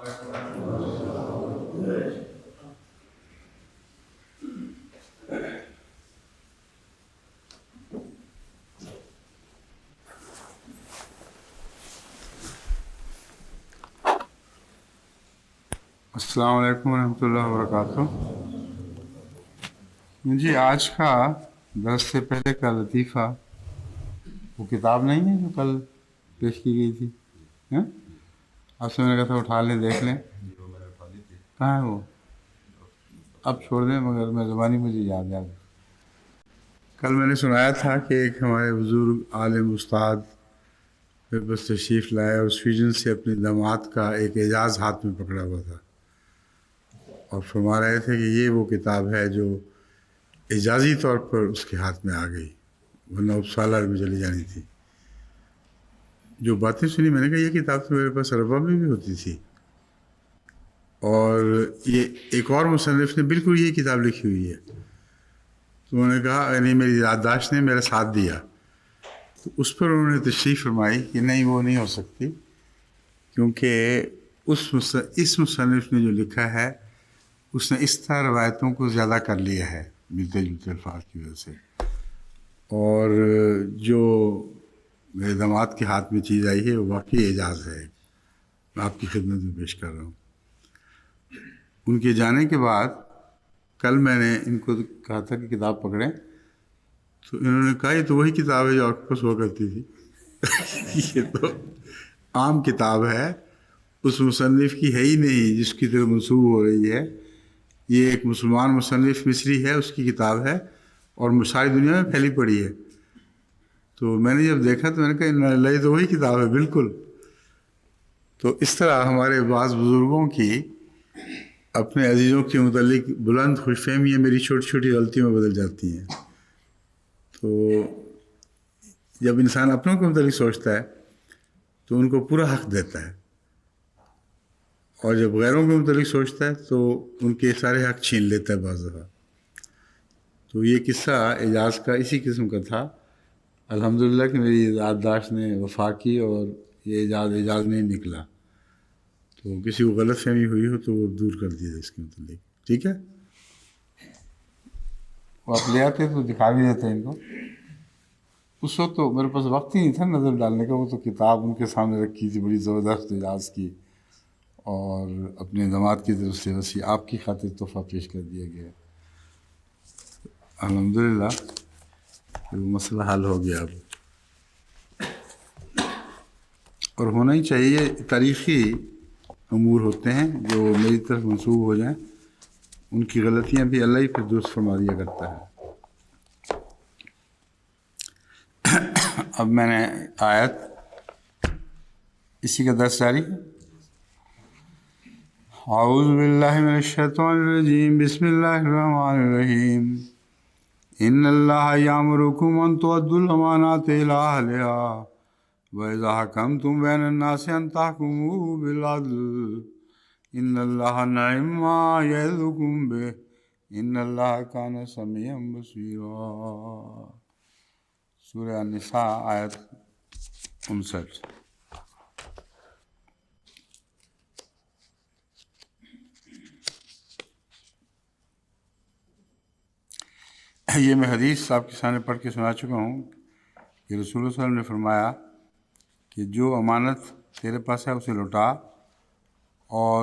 السلام علیکم ورحمۃ اللہ وبرکاتہ۔ جی آج کا درس سے پہلے کا لطیفہ، وہ کتاب نہیں ہے جو کل پیش کی گئی تھی؟ آپ سے میں نے کہا تھا اٹھا لیں دیکھ لیں، کہاں ہے وہ؟ اب چھوڑ دیں، مگر میں زبانی مجھے یاد ہے۔ کل میں نے سنایا تھا کہ ایک ہمارے بزرگ عالم استاد میرے پاس تشریف لائے اور سویڈن سے اپنے داماد کا ایک اعزاز ہاتھ میں پکڑا ہوا تھا، اور فرما رہے تھے کہ یہ وہ کتاب ہے جو اعزازی طور پر اس کے ہاتھ میں آ گئی، ورنہ اب سالار میں چلی جانی تھی۔ جو باتیں سنی میں نے کہا یہ کتاب تو میرے پاس عربہ میں بھی ہوتی تھی، اور یہ ایک اور مصنف نے بالکل یہ کتاب لکھی ہوئی ہے۔ تو انہوں نے کہا، یعنی میری یادداشت نے میرا ساتھ دیا، تو اس پر انہوں نے تشریح فرمائی کہ نہیں وہ نہیں ہو سکتی، کیونکہ اس مصنف نے جو لکھا ہے اس نے اس طرح روایتوں کو زیادہ کر لیا ہے ملتے جلتے الفاظ کی وجہ سے، اور جو میرے داماد کے ہاتھ میں چیز آئی ہے وہ واقعی اعجاز ہے، میں آپ کی خدمت میں پیش کر رہا ہوں۔ ان کے جانے کے بعد کل میں نے ان کو کہا تھا کہ کتاب پکڑیں، تو انہوں نے کہا یہ تو وہی کتاب ہے جو آپ کے پاس ہوا کرتی تھی۔ یہ تو عام کتاب ہے، اس مصنف کی ہے ہی نہیں جس کی طرف منسوب ہو رہی ہے۔ یہ ایک مسلمان مصنف مصری ہے، اس کی کتاب ہے اور ساری دنیا میں پھیلی پڑی ہے۔ تو میں نے جب دیکھا تو میں نے کہا یہ تو وہی کتاب ہے بالکل۔ تو اس طرح ہمارے بعض بزرگوں کی اپنے عزیزوں کے متعلق بلند خوش فہمیاں میری چھوٹی چھوٹی غلطیوں میں بدل جاتی ہیں۔ تو جب انسان اپنوں کے متعلق سوچتا ہے تو ان کو پورا حق دیتا ہے، اور جب غیروں کے متعلق سوچتا ہے تو ان کے سارے حق چھین لیتا ہے بعض دفعہ۔ تو یہ قصہ اعجاز کا اسی قسم کا تھا۔ الحمدللہ کہ میری یادداشت نے وفا کی اور یہ اعجاز نہیں نکلا، تو کسی کو غلط فہمی ہوئی ہو تو وہ دور کر دیا اس کے متعلق، ٹھیک ہے؟ وہ آپ لے آتے تو دکھا بھی دیتے ان کو۔ اس وقت تو میرے پاس وقت ہی نہیں تھا نظر ڈالنے کا، وہ تو کتاب ان کے سامنے رکھی تھی بڑی زبردست اعجاز کی، اور اپنے داماد کی طرف سے وسیع آپ کی خاطر تحفہ پیش کر دیا گیا۔ الحمدللہ وہ مسئلہ حل ہو گیا اب، اور ہونا ہی چاہیے۔ تاریخی امور ہوتے ہیں جو میری طرف منسوب ہو جائیں، ان کی غلطیاں بھی اللہ ہی پھر درست فرما دیا کرتا ہے۔ اب میں نے آیت اسی کا درس جاری ہے۔ اعوذ باللہ من الشیطان الرجیم، بسم اللہ الرحمن الرحیم۔ ان اللہ یامرکم ان تؤدوا الامانات الی اہلہا وَإِذَا حَكَمْتُمْ بَيْنَ النَّاسِ أَن تَحْكُمُوا بِالْعَدْلِ إِنَّ اللَّهَ نِعِمَّ مَا يَعِظُكُم بِهِ إِنَّ اللَّهَ كَانَ سَمِيعًا بَصِيرًا۔ سورہ النساء آیت 59۔ یہ میں حدیث آپ کے سامنے پڑھ کے سنا چکا ہوں کہ رسول اللہ صلی اللہ علیہ وسلم نے فرمایا کہ جو امانت تیرے پاس ہے اسے لوٹا، اور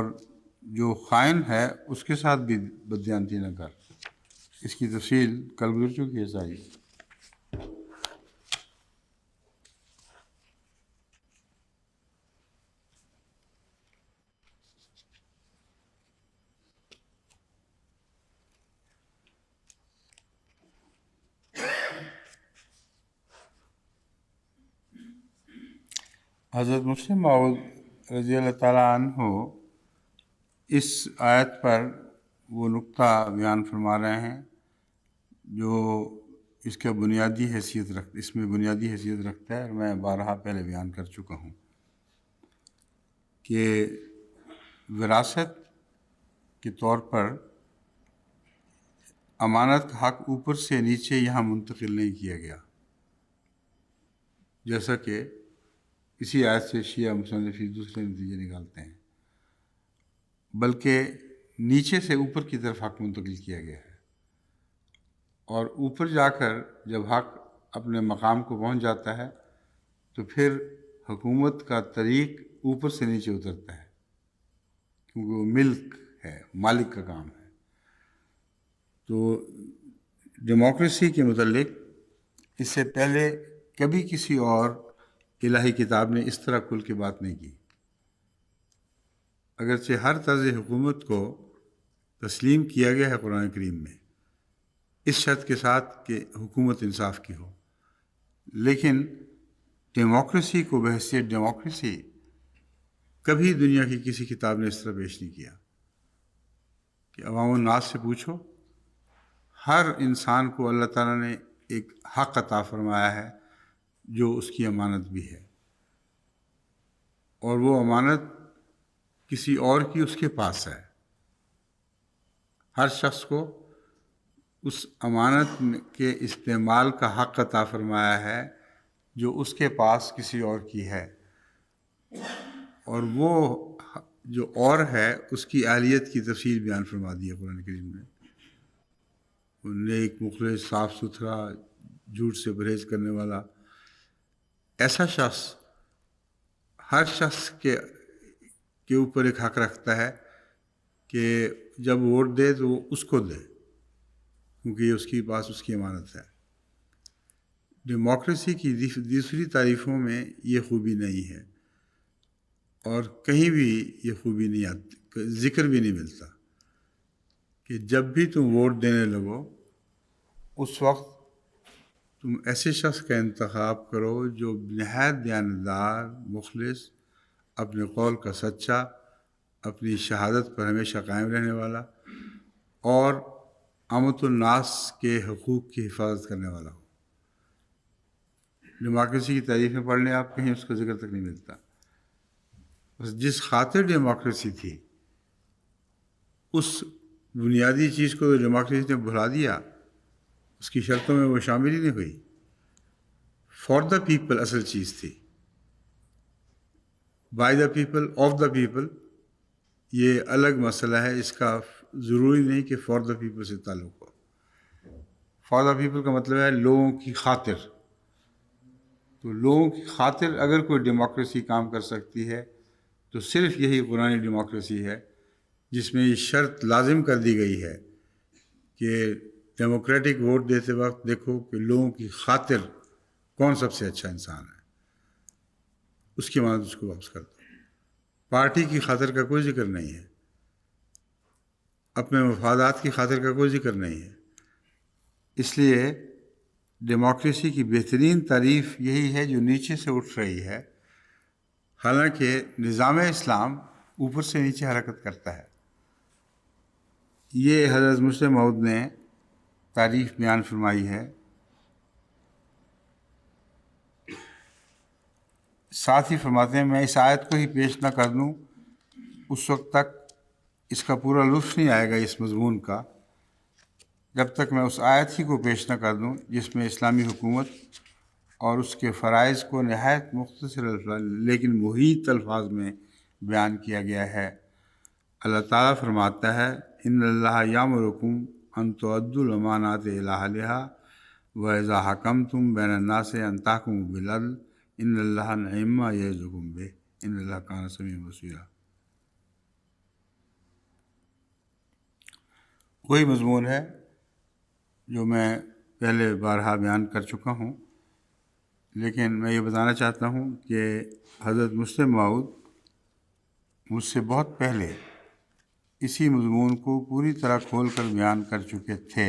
جو خائن ہے اس کے ساتھ بھی بددیانتی نہ کر۔ اس کی تفصیل کل گزر چکی ہے ساری۔ حضرت مسلم موعود رضی اللہ تعالیٰ عنہ اس آیت پر وہ نقطہ بیان فرما رہے ہیں جو اس میں بنیادی حیثیت رکھتا ہے، اور میں بارہا پہلے بیان کر چکا ہوں کہ وراثت کے طور پر امانت کا حق اوپر سے نیچے یہاں منتقل نہیں کیا گیا، جیسا کہ اسی آیت سے شیعہ مصنفین دوسرے نتیجے نکالتے ہیں۔ بلکہ نیچے سے اوپر کی طرف حق منتقل کیا گیا ہے، اور اوپر جا کر جب حق اپنے مقام کو پہنچ جاتا ہے تو پھر حکومت کا طریق اوپر سے نیچے اترتا ہے، کیونکہ وہ ملک ہے، مالک کا کام ہے۔ تو ڈیموکریسی کے متعلق اس سے پہلے کبھی کسی اور الہی کتاب نے اس طرح کھل کے بات نہیں کی، اگرچہ ہر طرز حکومت کو تسلیم کیا گیا ہے قرآن کریم میں، اس شرط کے ساتھ کہ حکومت انصاف کی ہو، لیکن ڈیموکریسی کو بحیثیت ڈیموکریسی کبھی دنیا کی کسی کتاب نے اس طرح پیش نہیں کیا کہ عوام الناس سے پوچھو۔ ہر انسان کو اللہ تعالیٰ نے ایک حق عطا فرمایا ہے جو اس کی امانت بھی ہے، اور وہ امانت کسی اور کی اس کے پاس ہے۔ ہر شخص کو اس امانت کے استعمال کا حق عطا فرمایا ہے جو اس کے پاس کسی اور کی ہے، اور وہ جو اور ہے اس کی اہلیت کی تفصیل بیان فرما دی ہے قرآن کریم میں۔ نیک، مخلص، صاف ستھرا، جھوٹ سے پرہیز کرنے والا، ایسا شخص ہر شخص کے اوپر ایک حق رکھتا ہے کہ جب ووٹ دے تو وہ اس کو دے، کیونکہ یہ اس کے پاس اس کی امانت ہے۔ ڈیموکریسی کی دوسری تعریفوں میں یہ خوبی نہیں ہے، اور کہیں بھی یہ خوبی نہیں آتی، ذکر بھی نہیں ملتا کہ جب بھی تم ووٹ دینے لگو اس وقت تم ایسے شخص کا انتخاب کرو جو نہایت دیانتدار، مخلص، اپنے قول کا سچا، اپنی شہادت پر ہمیشہ قائم رہنے والا، اور امت الناس کے حقوق کی حفاظت کرنے والا ہو۔ ڈیموکریسی کی تعریف میں پڑھ لیں آپ، کہیں اس کا ذکر تک نہیں ملتا۔ بس جس خاطر ڈیموکریسی تھی اس بنیادی چیز کو ڈیموکریسی نے بھلا دیا، اس کی شرطوں میں وہ شامل ہی نہیں ہوئی۔ فار دا پیپل اصل چیز تھی، by the people, of the people یہ الگ مسئلہ ہے، اس کا ضروری نہیں کہ فار دا پیپل سے تعلق ہو۔ فار دا پیپل کا مطلب ہے لوگوں کی خاطر۔ تو لوگوں کی خاطر اگر کوئی ڈیموکریسی کام کر سکتی ہے تو صرف یہی قرآن ڈیموکریسی ہے، جس میں یہ شرط لازم کر دی گئی ہے کہ ڈیموکریٹک ووٹ دیتے وقت دیکھو کہ لوگوں کی خاطر کون سب سے اچھا انسان ہے، اس کی مانند اس کو واپس کر دو۔ پارٹی کی خاطر کا کوئی ذکر نہیں ہے، اپنے مفادات کی خاطر کا کوئی ذکر نہیں ہے۔ اس لیے ڈیموکریسی کی بہترین تعریف یہی ہے جو نیچے سے اٹھ رہی ہے، حالانکہ نظام اسلام اوپر سے نیچے حرکت کرتا ہے۔ یہ حضرت مسلم موعود نے تعریف بیان فرمائی ہے۔ ساتھ ہی فرماتے ہیں میں اس آیت کو ہی پیش نہ کر دوں اس وقت تک اس کا پورا لطف نہیں آئے گا اس مضمون کا، جب تک میں اس آیت ہی کو پیش نہ کر دوں جس میں اسلامی حکومت اور اس کے فرائض کو نہایت مختصر لیکن محیط الفاظ میں بیان کیا گیا ہے۔ اللہ تعالیٰ فرماتا ہے ان اللہ یامرکم ان تؤدوا الامانات الی اہلہا واذا حکمتم بین الناس ان تحکموا بالعدل ان اللہ نعم ما یعظکم بہ ان اللہ کان سمیعا بصیرا۔ وہی مضمون ہے جو میں پہلے بارہا بیان کر چکا ہوں، لیکن میں یہ بتانا چاہتا ہوں کہ حضرت مسلم موعود مجھ سے بہت پہلے اسی مضمون کو پوری طرح کھول کر بیان کر چکے تھے۔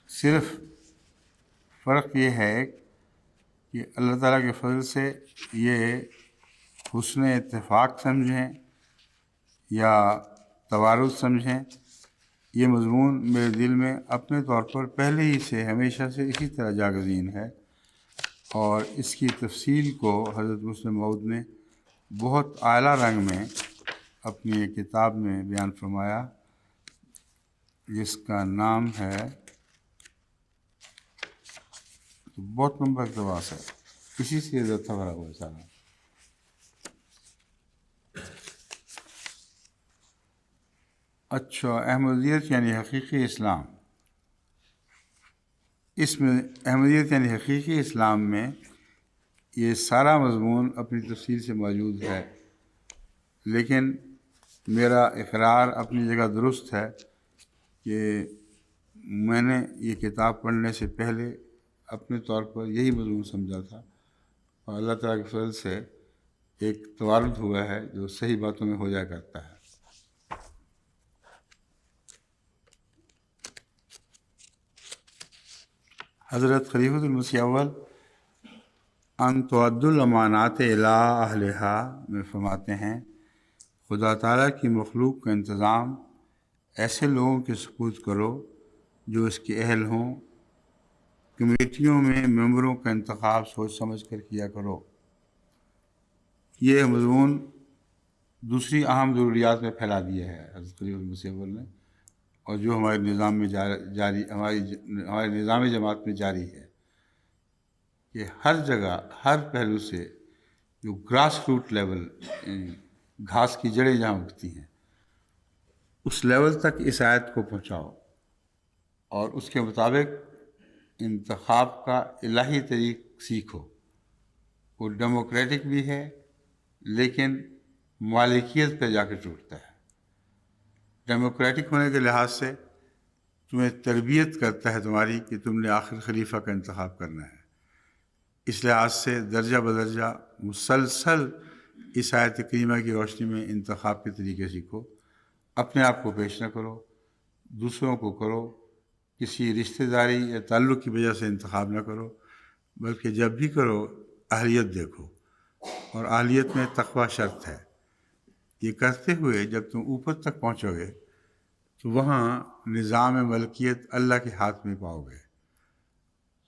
صرف فرق یہ ہے کہ اللہ تعالیٰ کے فضل سے یہ حسن اتفاق سمجھیں یا توارث سمجھیں، یہ مضمون میرے دل میں اپنے طور پر پہلے ہی سے ہمیشہ سے اسی طرح جاگزین ہے، اور اس کی تفصیل کو حضرت مسلم موعود نے بہت اعلیٰ رنگ میں اپنی ایک کتاب میں بیان فرمایا جس کا نام ہے، بہت لمبا اقتباس ہے، اسی سے بھرا ہوا ہے سارا، 27 اچھا، احمدیت یعنی حقیقی اسلام. اس میں احمدیت یعنی حقیقی اسلام میں یہ سارا مضمون اپنی تفصیل سے موجود ہے، لیکن میرا اقرار اپنی جگہ درست ہے کہ میں نے یہ کتاب پڑھنے سے پہلے اپنے طور پر یہی مضمون سمجھا تھا، اور اللہ تعالیٰ کے فضل سے ایک توارد ہوا ہے جو صحیح باتوں میں ہو جایا کرتا ہے. حضرت خلیفۃ المسیح اول ان تعد الامانات الی اہلہا میں فرماتے ہیں، خدا تعالیٰ کی مخلوق کا انتظام ایسے لوگوں کے سپرد کرو جو اس کے اہل ہوں. کمیٹیوں میں ممبروں کا انتخاب سوچ سمجھ کر کیا کرو. یہ مضمون دوسری اہم ضروریات میں پھیلا دیا ہے حضرت خلیفۃ المسیح اول نے، اور جو ہمارے نظام میں جاری ہمارے نظام جماعت میں جاری ہے، کہ ہر جگہ ہر پہلو سے جو گراس روٹ لیول، گھاس کی جڑیں جہاں اگتی ہیں، اس لیول تک اس آیت کو پہنچاؤ، اور اس کے مطابق انتخاب کا الہی طریق سیکھو. وہ ڈیموکریٹک بھی ہے لیکن مالکیت پہ جا کے ٹوٹتا ہے. ڈیموکریٹک ہونے کے لحاظ سے تمہیں تربیت کرتا ہے تمہاری کہ تم نے آخر خلیفہ کا انتخاب کرنا ہے. اس لحاظ سے درجہ بدرجہ مسلسل اس آیت کریمہ کی روشنی میں انتخاب کے طریقے سیکھو. اپنے آپ کو پیش نہ کرو، دوسروں کو کرو. کسی رشتہ داری یا تعلق کی وجہ سے انتخاب نہ کرو، بلکہ جب بھی کرو اہلیت دیکھو، اور اہلیت میں تقوی شرط ہے. یہ کرتے ہوئے جب تم اوپر تک پہنچو گے تو وہاں نظام ملکیت اللہ کے ہاتھ میں پاؤ گے،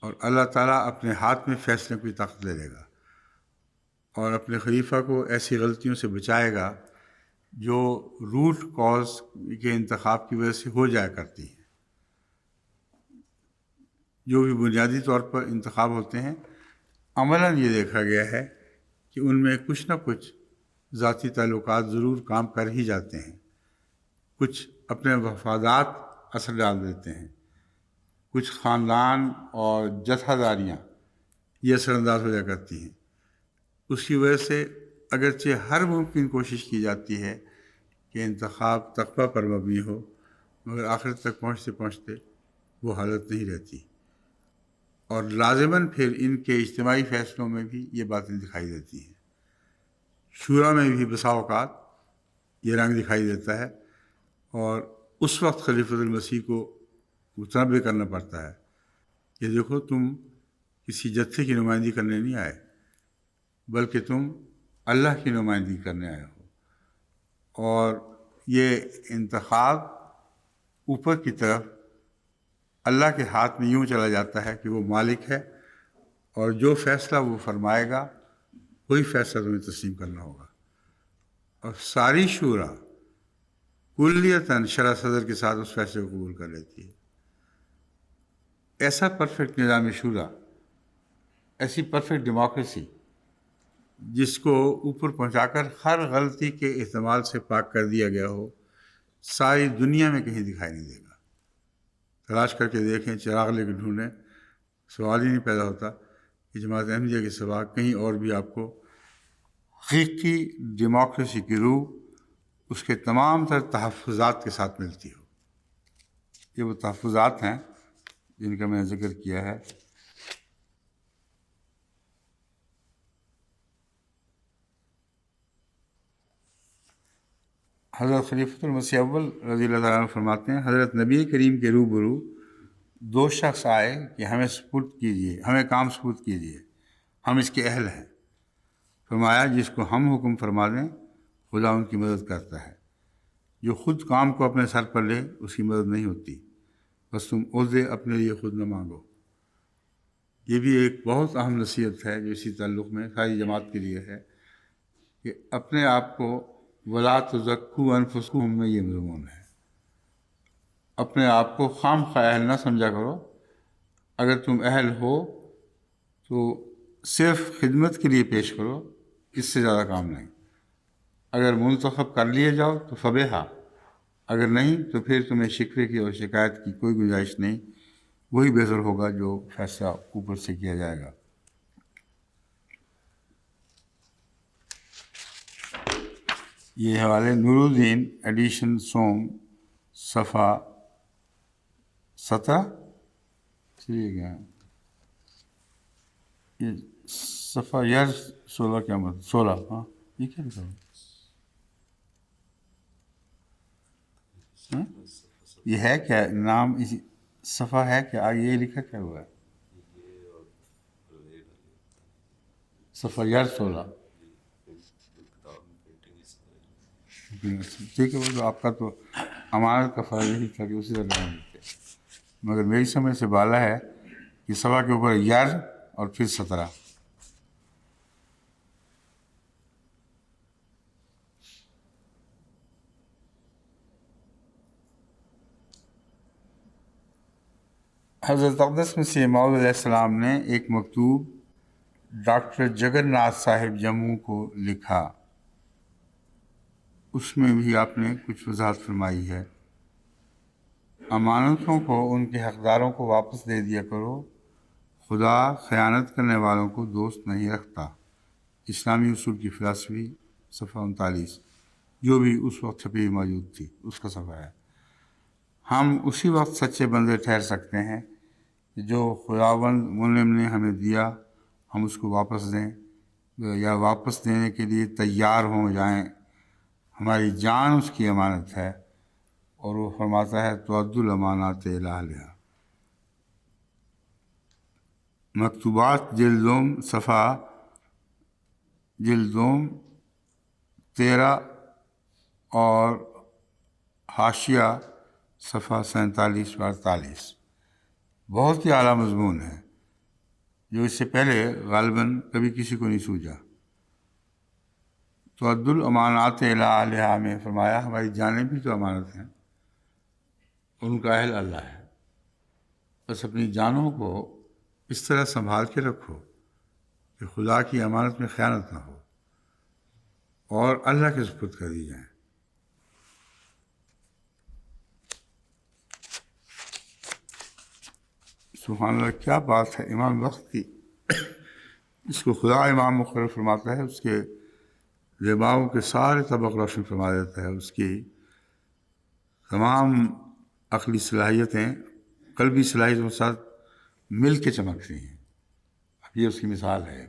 اور اللہ تعالیٰ اپنے ہاتھ میں فیصلے کی طاقت لے لے گا، اور اپنے خلیفہ کو ایسی غلطیوں سے بچائے گا جو روٹ کاز کے انتخاب کی وجہ سے ہو جایا کرتی ہیں. جو بھی بنیادی طور پر انتخاب ہوتے ہیں، عملاً یہ دیکھا گیا ہے کہ ان میں کچھ نہ کچھ ذاتی تعلقات ضرور کام کر ہی جاتے ہیں. کچھ اپنے مفادات اثر ڈال دیتے ہیں، کچھ خاندان اور جتھا داریاں یہ اثر انداز ہو جایا کرتی ہیں. اس کی وجہ سے اگرچہ ہر ممکن کوشش کی جاتی ہے کہ انتخاب تقویٰ پر مبنی ہو، مگر آخر تک پہنچتے پہنچتے وہ حالت نہیں رہتی. اور لازماً پھر ان کے اجتماعی فیصلوں میں بھی یہ باتیں دکھائی دیتی ہیں. شورا میں بھی بسا اوقات یہ رنگ دکھائی دیتا ہے، اور اس وقت خلیفۃ المسیح کو متنبع کرنا پڑتا ہے کہ دیکھو تم کسی جتھے کی نمائندگی کرنے نہیں آئے، بلکہ تم اللہ کی نمائندگی کرنے آئے ہو. اور یہ انتخاب اوپر کی طرف اللہ کے ہاتھ میں یوں چلا جاتا ہے کہ وہ مالک ہے، اور جو فیصلہ وہ فرمائے گا وہی فیصلہ تمہیں تسلیم کرنا ہوگا. اور ساری شورا کلیتاً شرح صدر کے ساتھ اس فیصلے کو قبول کر لیتی ہے. ایسا پرفیکٹ نظام شورا، ایسی پرفیکٹ ڈیموکریسی جس کو اوپر پہنچا کر ہر غلطی کے احتمال سے پاک کر دیا گیا ہو، ساری دنیا میں کہیں دکھائی نہیں دے گا. تلاش کر کے دیکھیں، چراغ لے کے ڈھونڈیں، سوال ہی نہیں پیدا ہوتا کہ جماعت احمدیہ کے سوا کہیں اور بھی آپ کو حقیقی ڈیموکریسی کی روح اس کے تمام تر تحفظات کے ساتھ ملتی ہو. یہ وہ تحفظات ہیں جن کا میں نے ذکر کیا ہے. حضرت خلیفۃ المسیح اول رضی اللہ تعالیٰ عنہ فرماتے ہیں، حضرت نبی کریم کے روبرو دو شخص آئے کہ ہمیں سپرد کیجیے، ہمیں کام سپرد کیجیے، ہم اس کے اہل ہیں. فرمایا جس کو ہم حکم فرما دیں خدا ان کی مدد کرتا ہے. جو خود کام کو اپنے سر پر لے اس کی مدد نہیں ہوتی. بس تم عہدے اپنے لیے خود نہ مانگو. یہ بھی ایک بہت اہم نصیحت ہے جو اسی تعلق میں ساری جماعت کے لیے ہے کہ اپنے آپ کو ولا تزکوا انفسکم میں یہ مضمون ہے. اپنے آپ کو خام خواہ اہل نہ سمجھا کرو. اگر تم اہل ہو تو صرف خدمت کے لیے پیش کرو، اس سے زیادہ کام نہیں. اگر منتخب کر لیے جاؤ تو فبیہا، اگر نہیں تو پھر تمہیں شکوے کی اور شکایت کی کوئی گنجائش نہیں، وہی بہتر ہوگا جو فیصلہ اوپر سے کیا جائے گا۔ یہ حوالے نور الدین ایڈیشن سوم، صفحہ 17 چلیے گیا، یہ صفحہ یار 16 کیا مطلب 16، ہاں یہ کیا لکھا ہوا؟ ہاں؟ یہ ہے کیا نام، اسی صفحہ ہے کیا، آگے یہ لکھا کیا ہوا ہے؟ صفحہ یار 16، ٹھیک ہے، وہ تو آپ کا تو امانت کا فرض یہی تھا کہ اسی طرح دیتے، مگر میری سمجھ سے بالا ہے کہ صفحہ کے اوپر یار اور پھر 17۔ حضرت اقدس مسیح موعود علیہ السلام نے ایک مکتوب ڈاکٹر جگن ناتھ صاحب جموں کو لکھا، اس میں بھی آپ نے کچھ وضاحت فرمائی ہے۔ امانتوں کو ان کے حقداروں کو واپس دے دیا کرو، خدا خیانت کرنے والوں کو دوست نہیں رکھتا۔ اسلامی اصول کی فلسفی، صفحہ 39، جو بھی اس وقت چھپی موجود تھی، اس کا صفحہ ہے۔ ہم اسی وقت سچے بندے ٹھہر سکتے ہیں کہ جو خداوند منعم نے ہمیں دیا ہم اس کو واپس دیں یا واپس دینے کے لیے تیار ہو جائیں۔ ہماری جان اس کی امانت ہے، اور وہ فرماتا ہے تؤدوا الامانات الی اہلہا۔ مکتوبات جلدوم، صفحہ جلدوم 13 اور حاشیہ صفحہ 47 و 48، بہت ہی اعلیٰ مضمون ہے جو اس سے پہلے غالباً کبھی کسی کو نہیں سوجا۔ تؤدوا الامانات الی اہلہا میں فرمایا ہماری جانیں بھی تو امانت ہیں، ان کا اہل اللہ ہے، بس اپنی جانوں کو اس طرح سنبھال کے رکھو کہ خدا کی امانت میں خیانت نہ ہو اور اللہ کے سپرد کر دی جائیں۔ سبحان اللہ، کیا بات ہے امام وقت کی، اس کو خدا امام مقرر فرماتا ہے، اس کے دماغوں کے سارے طبق روشن فرما دیتا ہے، اس کی تمام عقلی صلاحیتیں قلبی صلاحیتوں کے ساتھ مل کے چمکتی ہیں۔ اب یہ اس کی مثال ہے۔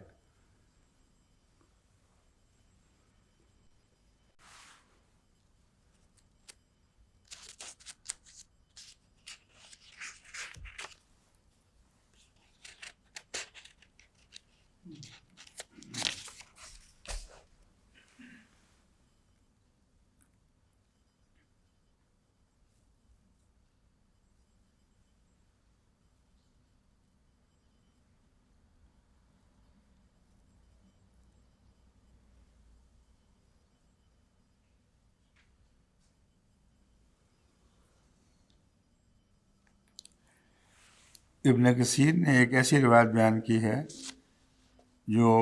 ابن کثیر نے ایک ایسی روایت بیان کی ہے جو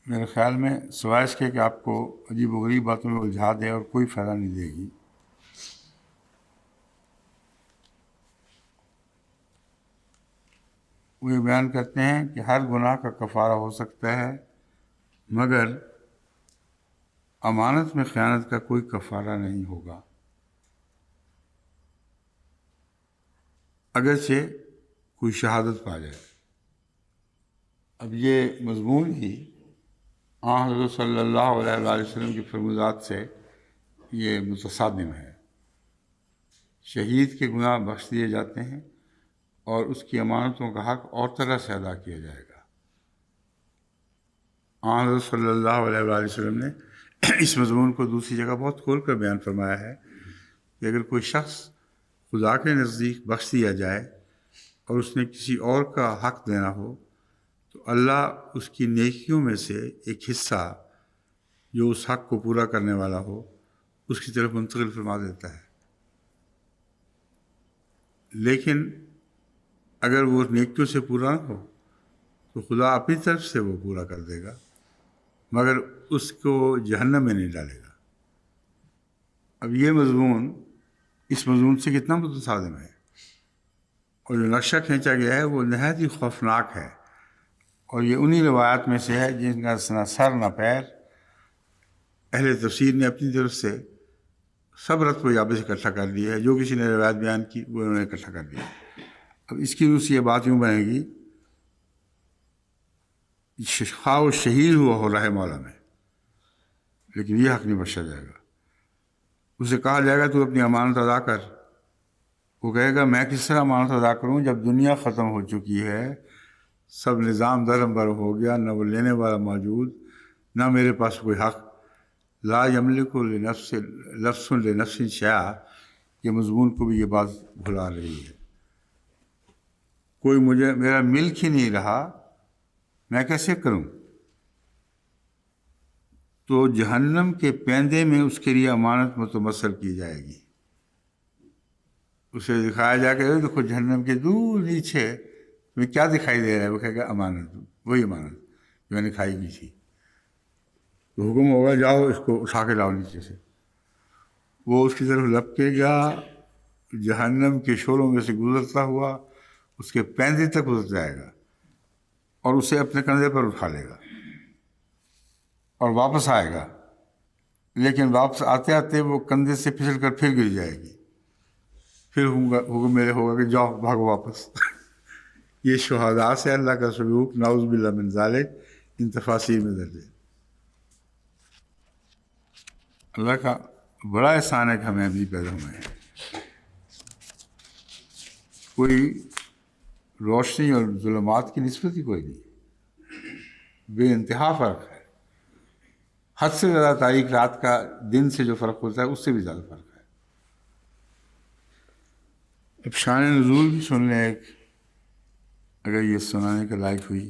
میرے خیال میں سوائے اس کے کہ آپ کو عجیب و غریب باتوں میں الجھا دے اور کوئی فائدہ نہیں دے گی۔ وہ یہ بیان کرتے ہیں کہ ہر گناہ کا کفارہ ہو سکتا ہے، مگر امانت میں خیانت کا کوئی کفارہ نہیں ہوگا، اگرچہ کوئی شہادت پا جائے۔ اب یہ مضمون ہی حضرت صلی اللہ علیہ وآلہ وسلم کی فرمودات سے یہ متصادم ہے۔ شہید کے گناہ بخش دیے جاتے ہیں اور اس کی امانتوں کا حق اور طرح سے ادا کیا جائے گا۔ حضرت صلی اللہ علیہ وآلہ وسلم نے اس مضمون کو دوسری جگہ بہت کھول کر بیان فرمایا ہے کہ اگر کوئی شخص خدا کے نزدیک بخش دیا جائے اور اس نے کسی اور کا حق دینا ہو تو اللہ اس کی نیکیوں میں سے ایک حصہ جو اس حق کو پورا کرنے والا ہو اس کی طرف منتقل فرما دیتا ہے، لیکن اگر وہ نیکیوں سے پورا نہ ہو تو خدا اپنی طرف سے وہ پورا کر دے گا، مگر اس کو جہنم میں نہیں ڈالے گا۔ اب یہ مضمون اس مضمون سے کتنا متصادم ہے، اور جو نقشہ کھینچا گیا ہے وہ نہایت ہی خوفناک ہے، اور یہ انہی روایات میں سے ہے جن کا نہ سر نہ پیر۔ اہل تفسیر نے اپنی طرف سے سب رتب و یابس اکٹھا کر دیا ہے، جو کسی نے روایت بیان کی وہ انہوں نے اکٹھا کر دیا۔ اب اس کی روح سے یہ بات یوں بنے گی، خواہ و شہید ہوا ہو رہا ہے مولا میں، لیکن یہ حق نہیں بخشا جائے گا۔ اسے کہا جائے گا تو اپنی امانت ادا کر۔ وہ کہے گا میں کس طرح امانت ادا کروں جب دنیا ختم ہو چکی ہے، سب نظام درم برم ہو گیا، نہ وہ لینے والا موجود، نہ میرے پاس کوئی حق۔ لا یملک لنفس لفظ لنفس شیئا، یہ مضمون کو بھی یہ بات بھلا رہی ہے۔ کوئی مجھے میرا ملک ہی نہیں رہا، میں کیسے کروں؟ تو جہنم کے پیندے میں اس کے لیے امانت متمثل کی جائے گی۔ اسے دکھایا جائے کہ دیکھو جہنم کے دور نیچے تمہیں کیا دکھائی دے رہا ہے، وہ کہے گا امانت، وہی امانت جو میں نے کھائی ہوئی تھی۔ تو حکم ہوگا جاؤ اس کو اٹھا کے لاؤ نیچے سے۔ وہ اس کی طرف لپکے گا، جہنم کے شعلوں میں سے گزرتا ہوا اس کے پیندے تک گزر جائے گا، اور اسے اپنے کندھے پر اٹھا لے گا اور واپس آئے گا، لیکن واپس آتے آتے وہ کندھے سے پھسل کر پھر گر جائے گی۔ پھر حکم میرے ہوگا کہ جاؤ بھاگو واپس۔ یہ شہداء سے اللہ کا سلوک، نعوذ باللہ من ذالک، ان تفاسیر میں درج ہے۔ اللہ کا بڑا احسان ہے کہ ہمیں ابھی پیدا ہوئے ہیں۔ کوئی روشنی اور ظلمات کی نسبت ہی کوئی نہیں، بے انتہا فرق ہے۔ حد سے زیادہ تاریک رات کا دن سے جو فرق ہوتا ہے اس سے بھی زیادہ فرق ہے۔ اب شان نزول بھی سن لیں ایک، اگر یہ سنانے کے لائق ہوئی۔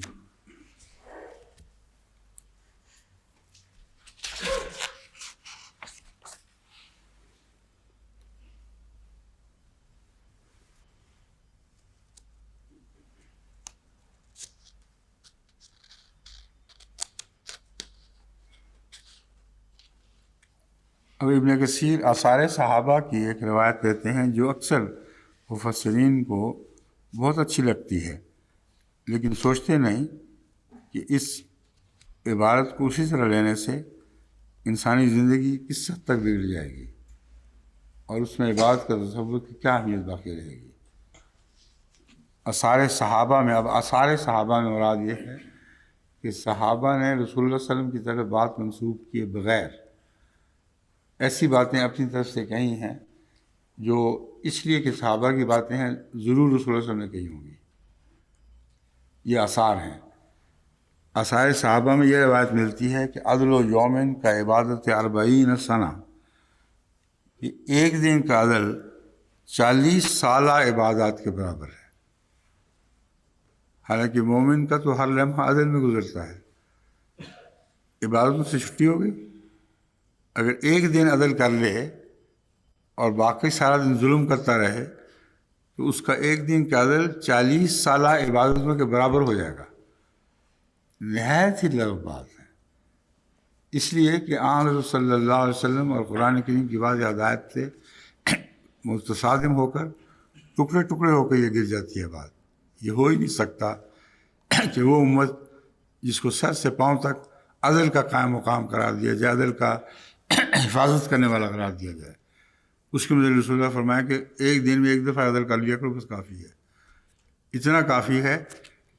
اب ابن کثیر آثار صحابہ کی ایک روایت دیتے ہیں جو اکثر مفسرین کو بہت اچھی لگتی ہے، لیکن سوچتے نہیں کہ اس عبارت کو اسی طرح لینے سے انسانی زندگی کس حد تک بگڑ جائے گی، اور اس میں عبادت کا تصور کی کیا اہمیت باقی رہے گی۔ آثار صحابہ میں، اب آثار صحابہ میں مراد یہ ہے کہ صحابہ نے رسول اللہ صلی اللہ علیہ وسلم کی طرف بات منسوب کیے بغیر ایسی باتیں اپنی طرف سے کہی ہیں جو اس لیے کہ صحابہ کی باتیں ہیں، ضرور رسول اللہ صلی اللہ علیہ وسلم نے کہی ہوں گی۔ یہ آثار ہیں۔ آثار صحابہ میں یہ روایت ملتی ہے کہ عدل و یومن کا عبادت 40 سنہ، کہ ایک دن کا عدل 40 سالہ عبادات کے برابر ہے۔ حالانکہ مومن کا تو ہر لمحہ عدل میں گزرتا ہے، عبادتوں سے چھٹی ہو گئی۔ اگر ایک دن عدل کر لے اور باقی سارا دن ظلم کرتا رہے تو اس کا ایک دن کا عدل 40 سالہ عبادتوں کے برابر ہو جائے گا۔ نہایت ہی لغو بات ہے، اس لیے کہ آن رسول صلی اللہ علیہ وسلم اور قرآن کریم کی واضح ہدایت سے متصادم ہو کر ٹکڑے ٹکڑے ہو کر یہ گر جاتی ہے بات۔ یہ ہو ہی نہیں سکتا کہ وہ امت جس کو سر سے پاؤں تک عدل کا قائم مقام قرار دیا جائے، عدل کا حفاظت کرنے والا قرار دیا جائے، اس کے مدد رسول اللہ فرمایا کہ ایک دن میں ایک دفعہ عدل کر لیا کرو، بس کافی ہے۔ اتنا کافی ہے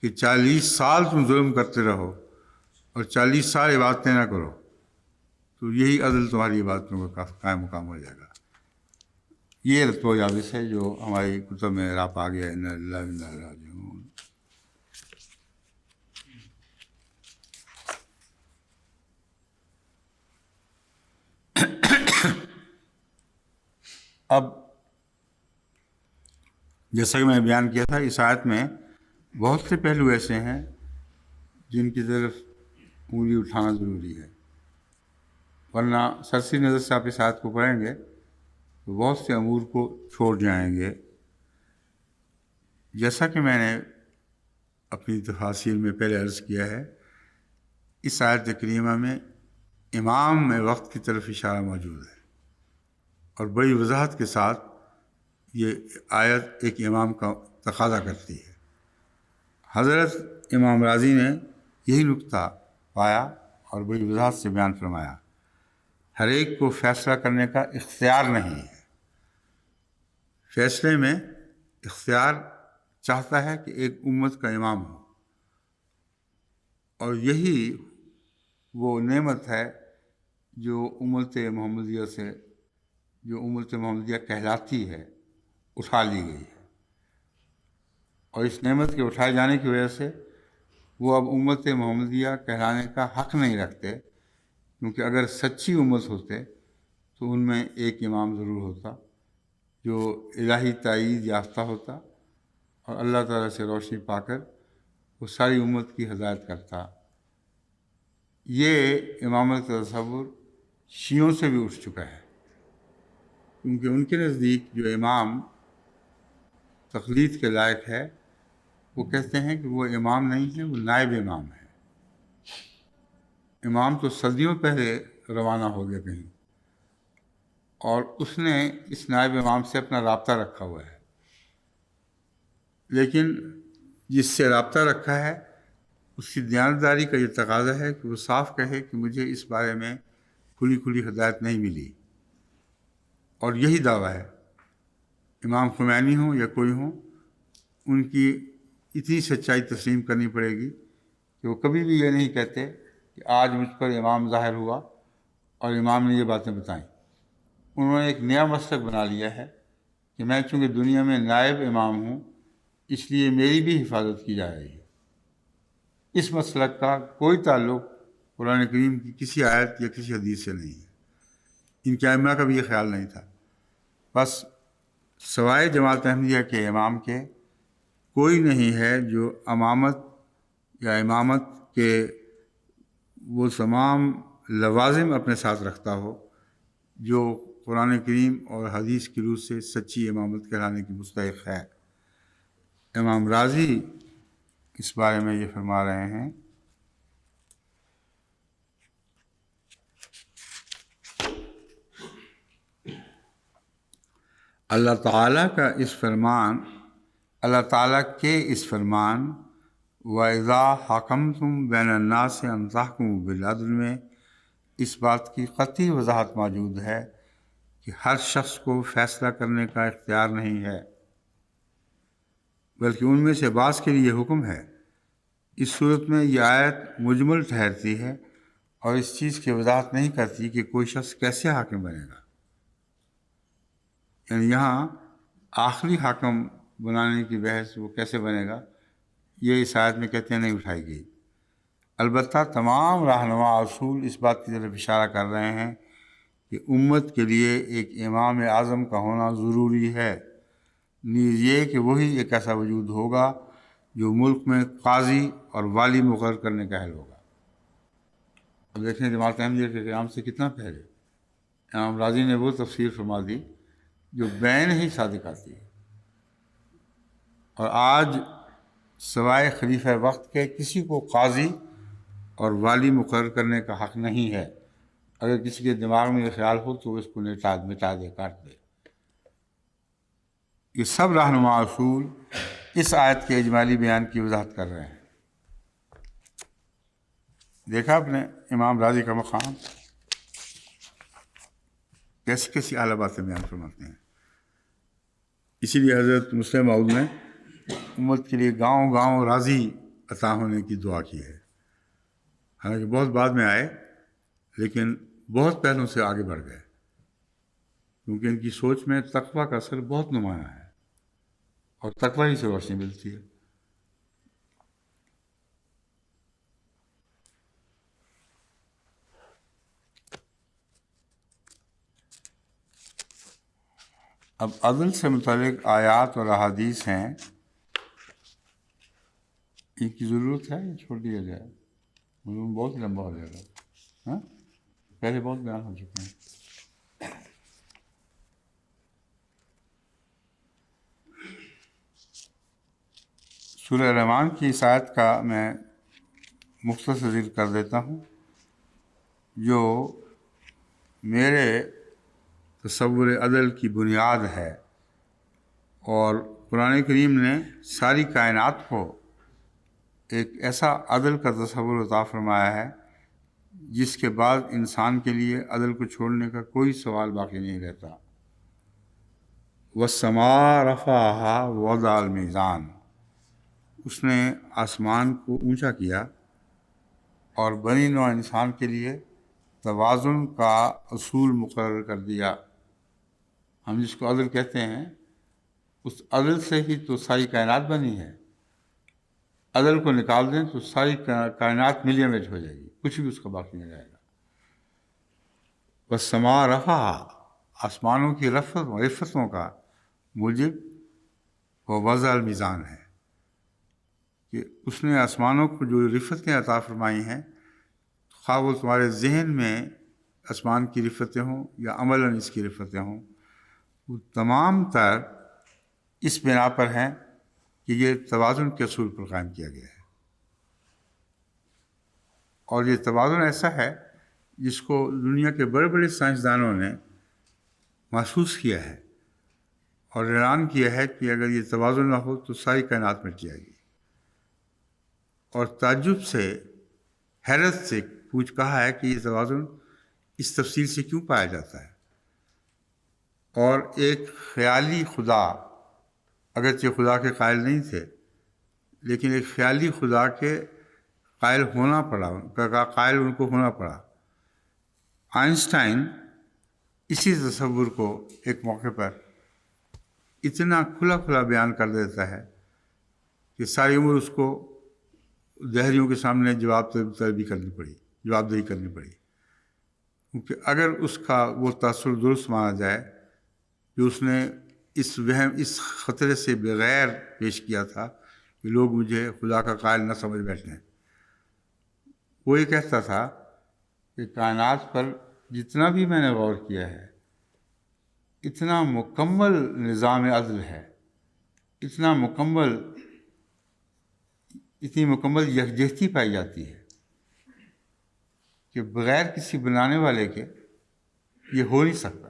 کہ 40 سال تم ظلم کرتے رہو اور 40 سال عبادتیں نہ کرو، تو یہی عدل تمہاری عبادتوں کا قائم مقام ہو جائے گا۔ یہ رتبہ و یابس ہے جو ہماری کتب میں راپ آ گیا ہے۔ انا للہ و انا الیہ راجعون۔ اب جیسا کہ میں نے بیان کیا تھا، اس آیت میں بہت سے پہلو ایسے ہیں جن کی طرف انگلی اٹھانا ضروری ہے، ورنہ سرسری نظر سے آپ اس آیت کو پڑھیں گے تو بہت سے امور کو چھوڑ جائیں گے۔ جیسا کہ میں نے اپنی تفاسیر میں پہلے عرض کیا ہے اس آیت کریمہ میں امام وقت کی طرف اشارہ موجود ہے، اور بڑی وضاحت کے ساتھ یہ آیت ایک امام کا تقاضا کرتی ہے۔ حضرت امام راضی نے یہی نقطہ پایا اور بڑی وضاحت سے بیان فرمایا، ہر ایک کو فیصلہ کرنے کا اختیار نہیں ہے، فیصلے میں اختیار چاہتا ہے کہ ایک امت کا امام ہو، اور یہی وہ نعمت ہے جو امت محمدیہ کہلاتی ہے اٹھا لی گئی ہے، اور اس نعمت کے اٹھائے جانے کی وجہ سے وہ اب امت محمدیہ کہلانے کا حق نہیں رکھتے، کیونکہ اگر سچی امت ہوتے تو ان میں ایک امام ضرور ہوتا جو الہی تائید یافتہ ہوتا اور اللہ تعالیٰ سے روشنی پا کر وہ ساری امت کی ہدایت کرتا۔ یہ امامت کا تصور شیعوں سے بھی اٹھ چکا ہے، کیونکہ ان کے نزدیک جو امام تقلید کے لائق ہے وہ کہتے ہیں کہ وہ امام نہیں ہے، وہ نائب امام ہے۔ امام تو صدیوں پہلے روانہ ہو گیا کہیں، اور اس نے اس نائب امام سے اپنا رابطہ رکھا ہوا ہے، لیکن جس سے رابطہ رکھا ہے اس کی دیانتداری کا یہ تقاضا ہے کہ وہ صاف کہے کہ مجھے اس بارے میں کھلی کھلی ہدایت نہیں ملی، اور یہی دعویٰ ہے۔ امام خمینی ہوں یا کوئی ہوں، ان کی اتنی سچائی تسلیم کرنی پڑے گی کہ وہ کبھی بھی یہ نہیں کہتے کہ آج مجھ پر امام ظاہر ہوا اور امام نے یہ باتیں بتائیں۔ انہوں نے ایک نیا مسلک بنا لیا ہے کہ میں چونکہ دنیا میں نائب امام ہوں اس لیے میری بھی حفاظت کی جا رہی ہے۔ اس مسلک کا کوئی تعلق قرآن کریم کی کسی آیت یا کسی حدیث سے نہیں ہے، ان کے ائمہ کا بھی یہ خیال نہیں تھا۔ بس سوائے جماعت احمدیہ کے امام کے کوئی نہیں ہے جو امامت یا امامت کے وہ تمام لوازم اپنے ساتھ رکھتا ہو جو قرآن کریم اور حدیث کی روح سے سچی امامت کہلانے کی مستحق ہے۔ امام راضی اس بارے میں یہ فرما رہے ہیں، اللہ تعالیٰ کے اس فرمان وَإِذَا حَكَمْتُمْ بَيْنَ النَّاسِ أَن تَحْكُمُوا بِالْعَدْلِ میں اس بات کی قطعی وضاحت موجود ہے کہ ہر شخص کو فیصلہ کرنے کا اختیار نہیں ہے، بلکہ ان میں سے بعض کے لیے حکم ہے۔ اس صورت میں یہ آیت مجمل ٹھہرتی ہے اور اس چیز کی وضاحت نہیں کرتی کہ کوئی شخص کیسے حاکم بنے گا، یعنی یہاں آخری حاکم بنانے کی بحث وہ کیسے بنے گا یہ اس آیت میں کہتے ہیں نہیں اٹھائی گئی۔ البتہ تمام رہنما اصول اس بات کی طرف اشارہ کر رہے ہیں کہ امت کے لیے ایک امام اعظم کا ہونا ضروری ہے، نیز یہ کہ وہی ایک ایسا وجود ہوگا جو ملک میں قاضی اور والی مقرر کرنے کا اہل ہوگا۔ اب دیکھیں جماعت احمدیہ کے قیام سے کتنا پہلے امام راضی نے وہ تفسیر فرما دی جو بین ہی صادق آتی ہے، اور آج سوائے خلیفہ وقت کے کسی کو قاضی اور والی مقرر کرنے کا حق نہیں ہے۔ اگر کسی کے دماغ میں یہ خیال ہو تو اس کو مٹا دے، کاٹ دے۔ یہ سب رہنما اصول اس آیت کے اجمالی بیان کی وضاحت کر رہے ہیں۔ دیکھا آپ نے امام راضی کا مقام، کیسی کیسی اعلیٰ باتیں بیان فرماتے ہیں۔ اسی لیے حضرت مسلم موعود نے امت کے لیے گاؤں گاؤں راضی عطا ہونے کی دعا کی ہے۔ حالانکہ بہت بعد میں آئے لیکن بہت پہلوں سے آگے بڑھ گئے، کیونکہ ان کی سوچ میں تقویٰ کا اثر بہت نمایاں ہے، اور تقویٰ ہی سے روشنی ملتی ہے۔ اب عدل سے متعلق آیات اور احادیث ہیں، ان کی ضرورت ہے یہ چھوڑ دیا جائے، مضمون بہت لمبا ہو جائے گا، ہاں پہلے بہت بیان ہو چکے ہیں۔ سورہ رحمان کی اس آیت کا میں مختصر ذکر کر دیتا ہوں جو میرے تصور عدل کی بنیاد ہے، اور قرآن کریم نے ساری کائنات کو ایک ایسا عدل کا تصور عطا فرمایا ہے جس کے بعد انسان کے لیے عدل کو چھوڑنے کا کوئی سوال باقی نہیں رہتا۔ وَالسَّمَاءَ رَفَعَهَا وَوَضَعَ الْمِيزَانَ، اس نے آسمان کو اونچا کیا اور بنی نوع انسان کے لیے توازن کا اصول مقرر کر دیا۔ ہم جس کو عدل کہتے ہیں، اس عدل سے ہی تو ساری کائنات بنی ہے۔ عدل کو نکال دیں تو ساری کائنات ملی میٹ ہو جائے گی، کچھ بھی اس کا باقی نہیں رہے گا۔ وَالسَّمَاءَ رَفَعَهَا، آسمانوں کی رفتوں کا موجب وَوَضَعَ الْمِيزَانَ ہے کہ اس نے آسمانوں کو جو رفتیں عطا فرمائی ہیں، خواہ وہ تمہارے ذہن میں آسمان کی رفتیں ہوں یا عملاً اس کی رفتیں ہوں، وہ تمام تر اس بنا پر ہیں کہ یہ توازن کے اصول پر قائم کیا گیا ہے۔ اور یہ توازن ایسا ہے جس کو دنیا کے بڑے بڑے سائنسدانوں نے محسوس کیا ہے اور اعلان کیا ہے کہ اگر یہ توازن نہ ہو تو ساری کائنات مٹ جائے گی۔ اور تعجب سے، حیرت سے پوچھ کہا ہے کہ یہ توازن اس تفصیل سے کیوں پایا جاتا ہے؟ اور ایک خیالی خدا، اگرچہ خدا کے قائل نہیں تھے، لیکن ایک خیالی خدا کے قائل ان کو ہونا پڑا۔ آئنسٹائن اسی تصور کو ایک موقع پر اتنا کھلا کھلا بیان کر دیتا ہے کہ ساری عمر اس کو دہریوں کے سامنے جواب دہی کرنی پڑی، کیونکہ اگر اس کا وہ تاثر درست مانا جائے کہ اس نے اس خطرے سے بغیر پیش کیا تھا کہ لوگ مجھے خدا کا قائل نہ سمجھ بیٹھیں۔ وہ یہ کہتا تھا کہ کائنات پر جتنا بھی میں نے غور کیا ہے، اتنا مکمل نظام عدل ہے، اتنی مکمل یکجہتی پائی جاتی ہے کہ بغیر کسی بنانے والے کے یہ ہو نہیں سکتا۔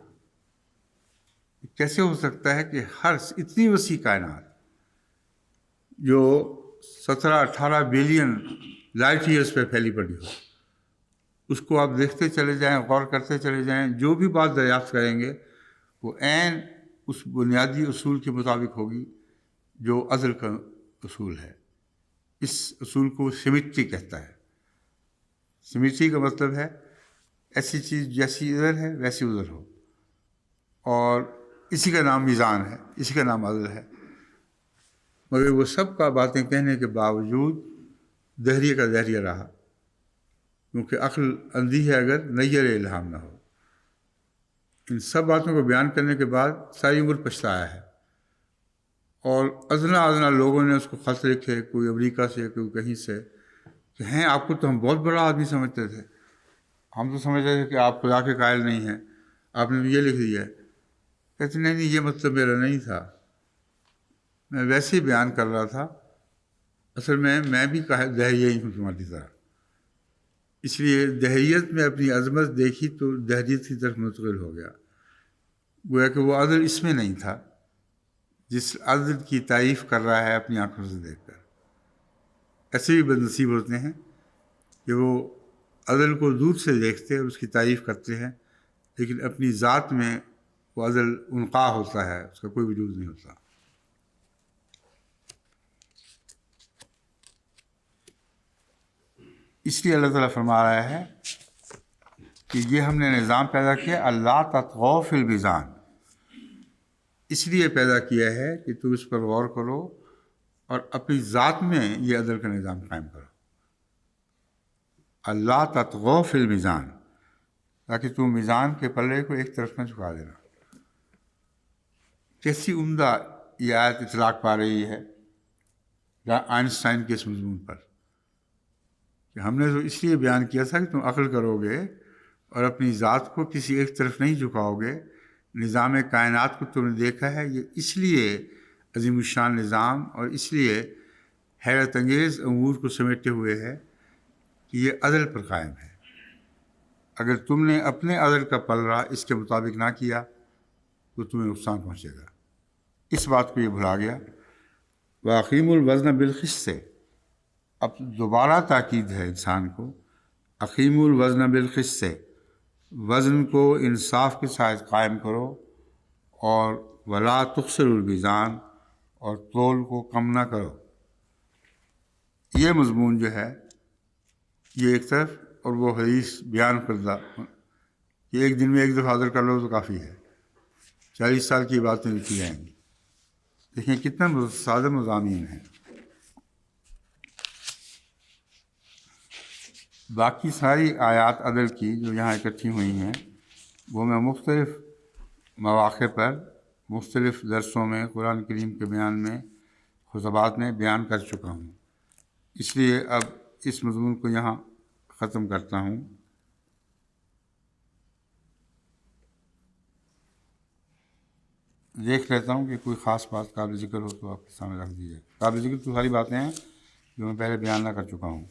کیسے ہو سکتا ہے کہ اتنی وسیع کائنات جو 17-18 بلین لائٹ ایئرس پہ پھیلی پڑی ہو، اس کو آپ دیکھتے چلے جائیں، غور کرتے چلے جائیں، جو بھی بات دریافت کریں گے وہ عین اس بنیادی اصول کے مطابق ہوگی جو عدل کا اصول ہے۔ اس اصول کو سمٹری کہتا ہے۔ سمٹری کا مطلب ہے ایسی چیز جیسی ادھر ہے ویسی ادھر ہو، اور اسی کا نام میزان ہے، اسی کا نام عدل ہے۔ مگر وہ سب کا باتیں کہنے کے باوجود دہریے کا دہریہ رہا، کیونکہ عقل اندھی ہے اگر نیر الہام نہ ہو۔ ان سب باتوں کو بیان کرنے کے بعد ساری عمر پچھتایا ہے، اور ادنا لوگوں نے اس کو خط لکھے، کوئی امریکہ سے، کوئی کہیں سے، کہ ہیں آپ کو تو ہم بہت بڑا آدمی سمجھتے تھے، ہم تو سمجھتے تھے کہ آپ خدا کے قائل نہیں ہیں، آپ نے یہ لکھ دیا ہے۔ کہتے نہیں یہ مطلب میرا نہیں تھا، میں ویسے ہی بیان کر رہا تھا، اصل میں بھی دہریہ ہی ہوں تمہاری طرح۔ اس لیے دہریت میں اپنی عظمت دیکھی تو دہریت کی طرف منتقل ہو گیا، گویا کہ وہ عدل اس میں نہیں تھا جس عدل کی تعریف کر رہا ہے اپنی آنکھوں سے دیکھ کر۔ ایسے بھی بد نصیب ہوتے ہیں کہ وہ عدل کو دور سے دیکھتے اور اس کی تعریف کرتے ہیں، لیکن اپنی ذات میں وہ عدل انقا ہوتا ہے، اس کا کوئی وجود نہیں ہوتا۔ اس لیے اللہ تعالیٰ فرما رہا ہے کہ یہ ہم نے نظام پیدا کیا، اللہ تطغوا فی المیزان، اس لیے پیدا کیا ہے کہ تم اس پر غور کرو اور اپنی ذات میں یہ عدل کا نظام قائم کرو۔ اللہ تطغوا فی المیزان، تاکہ تم میزان کے پلے کو ایک طرف نہ جھکا دینا۔ کیسی عمدہ یہ آیت اطلاق پا رہی ہے آئنسٹائن کے اس مضمون پر، کہ ہم نے تو اس لیے بیان کیا تھا کہ تم عقل کرو گے اور اپنی ذات کو کسی ایک طرف نہیں جھکاؤ گے۔ نظام کائنات کو تم نے دیکھا ہے، یہ اس لیے عظیم الشان نظام اور اس لیے حیرت انگیز امور کو سمیٹے ہوئے ہے یہ عدل پر قائم ہے۔ اگر تم نے اپنے عدل کا پلڑا اس کے مطابق نہ کیا تو تمہیں نقصان پہنچے گا۔ اس بات کو یہ بھلا گیا۔ وَأَقِیمُوا الْوَزْنَ بِالْقِسْطِ، اب دوبارہ تاکید ہے انسان کو، اقیموا الوزن بالقسط، وزن کو انصاف کے ساتھ قائم کرو، اور ولا تخسروا المیزان، اور تول کو کم نہ کرو۔ یہ مضمون جو ہے یہ ایک طرف، اور وہ حدیث بیان کردہ کہ ایک دن میں ایک دفعہ عذر کر لو تو کافی ہے، 40 سال کی باتیں لکھی جائیں گی۔ دیکھیں کتنا سادہ مضامین ہیں۔ باقی ساری آیات عدل کی جو یہاں اکٹھی ہوئی ہیں وہ میں مختلف مواقع پر مختلف درسوں میں قرآن کریم کے بیان میں خطبات میں بیان کر چکا ہوں، اس لیے اب اس مضمون کو یہاں ختم کرتا ہوں۔ دیکھ لیتا ہوں کہ کوئی خاص بات قابل ذکر ہو تو آپ کے سامنے رکھ دی جائے۔ قابل ذکر تو ساری باتیں ہیں جو میں پہلے بیان نہ کر چکا ہوں۔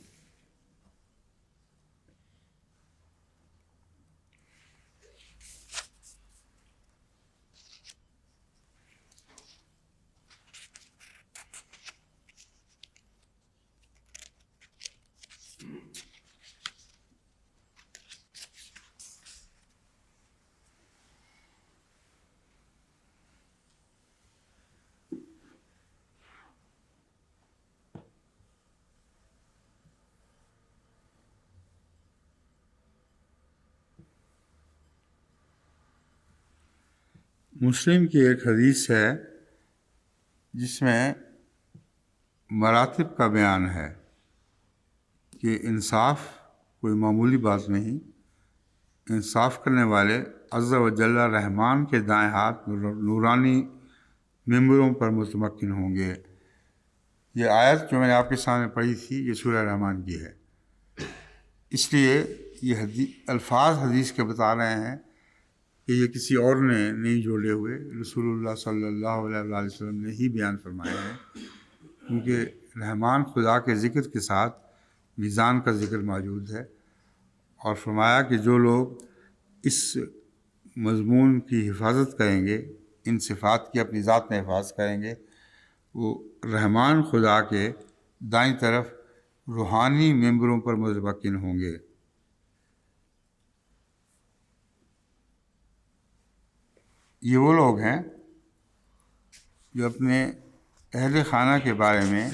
مسلم کی ایک حدیث ہے جس میں مراتب کا بیان ہے کہ انصاف کوئی معمولی بات نہیں، انصاف کرنے والے عز و جل رحمان کے دائیں ہاتھ نورانی ممبروں پر متمکن ہوں گے۔ یہ آیت جو میں نے آپ کے سامنے پڑھی تھی یہ سورہ رحمان کی ہے، اس لیے یہ الفاظ حدیث کے بتا رہے ہیں کہ یہ کسی اور نے نہیں جوڑے ہوئے، رسول اللہ صلی اللہ علیہ وسلم نے ہی بیان فرمائے ہیں، کیونکہ رحمان خدا کے ذکر کے ساتھ میزان کا ذکر موجود ہے، اور فرمایا کہ جو لوگ اس مضمون کی حفاظت کریں گے، ان صفات کی اپنی ذات میں حفاظت کریں گے، وہ رحمان خدا کے دائیں طرف روحانی ممبروں پر متمکن ہوں گے۔ یہ وہ لوگ ہیں جو اپنے اہل خانہ کے بارے میں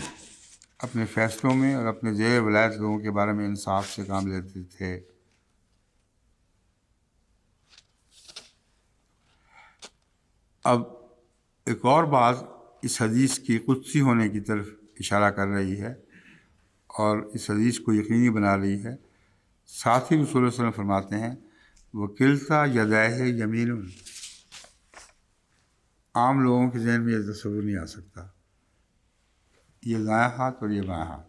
اپنے فیصلوں میں اور اپنے زیر ولایت لوگوں کے بارے میں انصاف سے کام لیتے تھے۔ اب ایک اور بات اس حدیث کی قدسی ہونے کی طرف اشارہ کر رہی ہے اور اس حدیث کو یقینی بنا رہی ہے۔ ساتھ ہی رسول اللہ صلی اللہ علیہ وسلم فرماتے ہیں وَكِلْتَا يَدَيْهِ يَمِينٌ، عام لوگوں کے ذہن میں یہ تصور نہیں آ سکتا، یہ دایاں ہاتھ اور یہ بایاں ہاتھ،